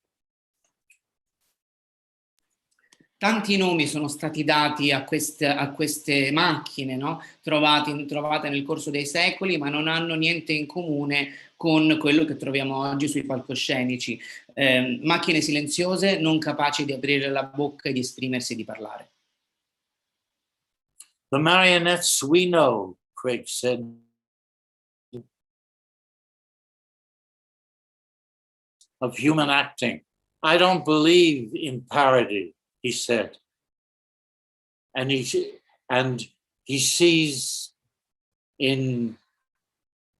Tanti nomi sono stati dati a queste macchine, no? trovate nel corso dei secoli, ma non hanno niente in comune con quello che troviamo oggi sui palcoscenici. Macchine silenziose, non capaci di aprire la bocca e di esprimersi e di parlare. The marionettes we know, Craig said, of human acting. I don't believe in parody, he said. And he sees in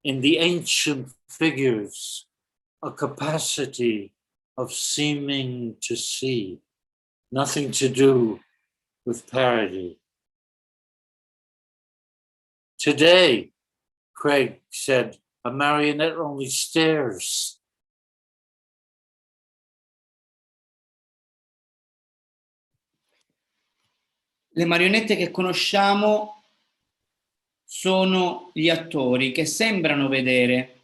the ancient figures a capacity of seeming to see, nothing to do with parody. Today, Craig said, a marionette only stares. Le marionette che conosciamo sono gli attori che sembrano vedere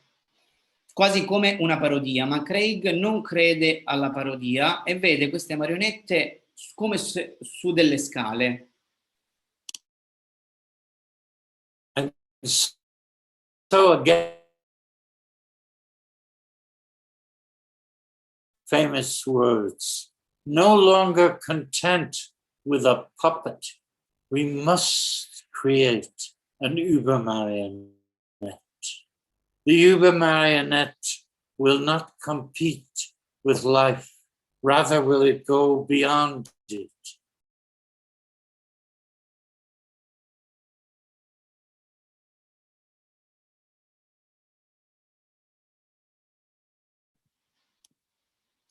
quasi come una parodia, ma Craig non crede alla parodia e vede queste marionette come su delle scale. And so again, famous words, no longer content with a puppet, we must create an Übermarionette. The Übermarionette will not compete with life, rather will it go beyond it.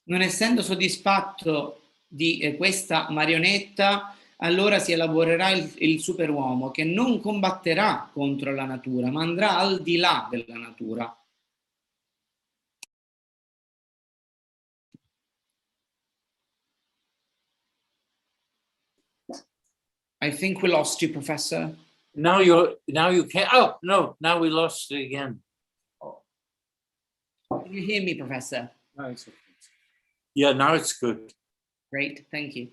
Non essendo soddisfatto di questa marionetta, allora si elaborerà il superuomo che non combatterà contro la natura, ma andrà al di là della natura. I think we lost you, Professor. Now you can't. Oh no! Now we lost it again. Can you hear me, Professor? No, it's okay. Yeah, now it's good. Great, thank you.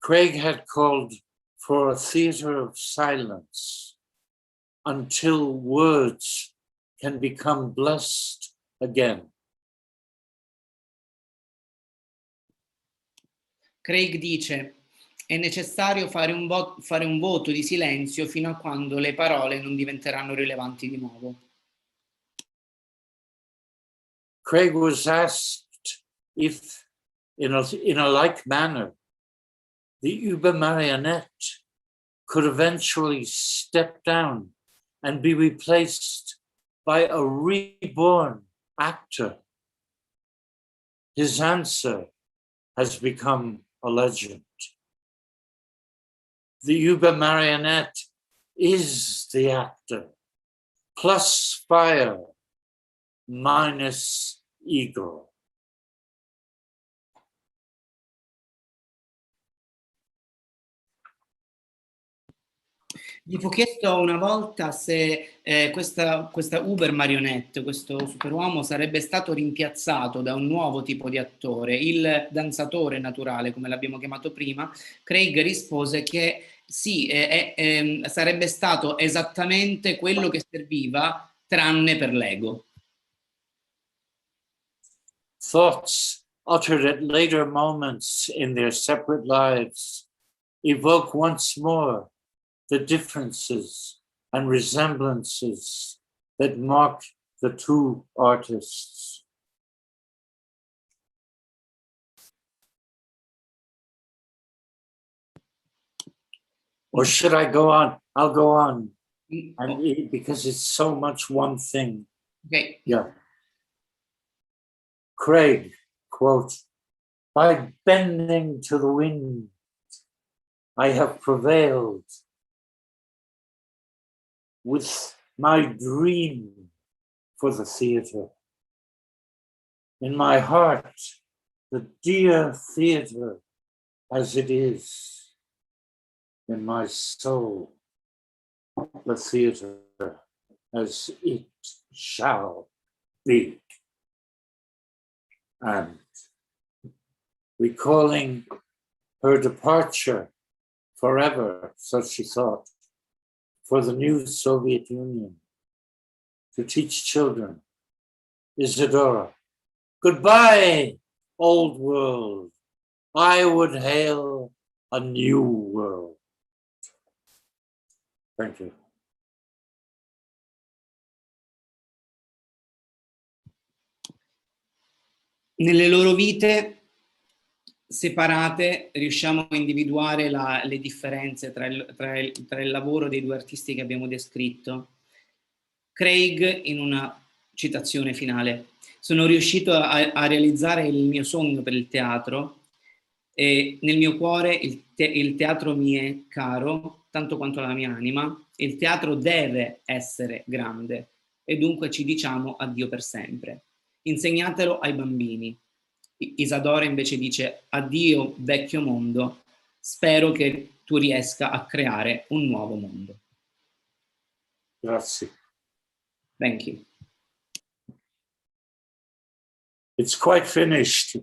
Craig had called for a theater of silence until words can become blessed again. Craig dice: è necessario fare un voto di silenzio fino a quando le parole non diventeranno rilevanti di nuovo. Craig was asked if, in a like manner, the Übermarionette could eventually step down and be replaced by a reborn actor. His answer has become a legend. The Übermarionette is the actor, plus fire minus ego. Gli fu chiesto una volta se questa Uber marionette, questo superuomo, sarebbe stato rimpiazzato da un nuovo tipo di attore, il danzatore naturale, come l'abbiamo chiamato prima. Craig rispose che sì, sarebbe stato esattamente quello che serviva, tranne per l'ego. Thoughts uttered at later moments in their separate lives evoke once more the differences and resemblances that mark the two artists. Or should I go on? I'll go on. Because it's so much one thing. Okay. Yeah. Craig, quote, by bending to the wind, I have prevailed with my dream for the theater. In my heart, the dear theater as it is. In my soul, the theater as it shall be. And recalling her departure forever, so she thought, for the new Soviet Union to teach children, Isadora, goodbye, old world. I would hail a new world. Thank you. Nelle loro vite separate riusciamo a individuare le differenze tra il lavoro dei due artisti che abbiamo descritto. Craig, in una citazione finale, sono riuscito a realizzare il mio sogno per il teatro e nel mio cuore il teatro mi è caro tanto quanto la mia anima. Il teatro deve essere grande e dunque ci diciamo addio per sempre. Insegnatelo ai bambini. Isadora invece dice addio vecchio mondo, spero che tu riesca a creare un nuovo mondo. Grazie. Thank you. It's quite finished.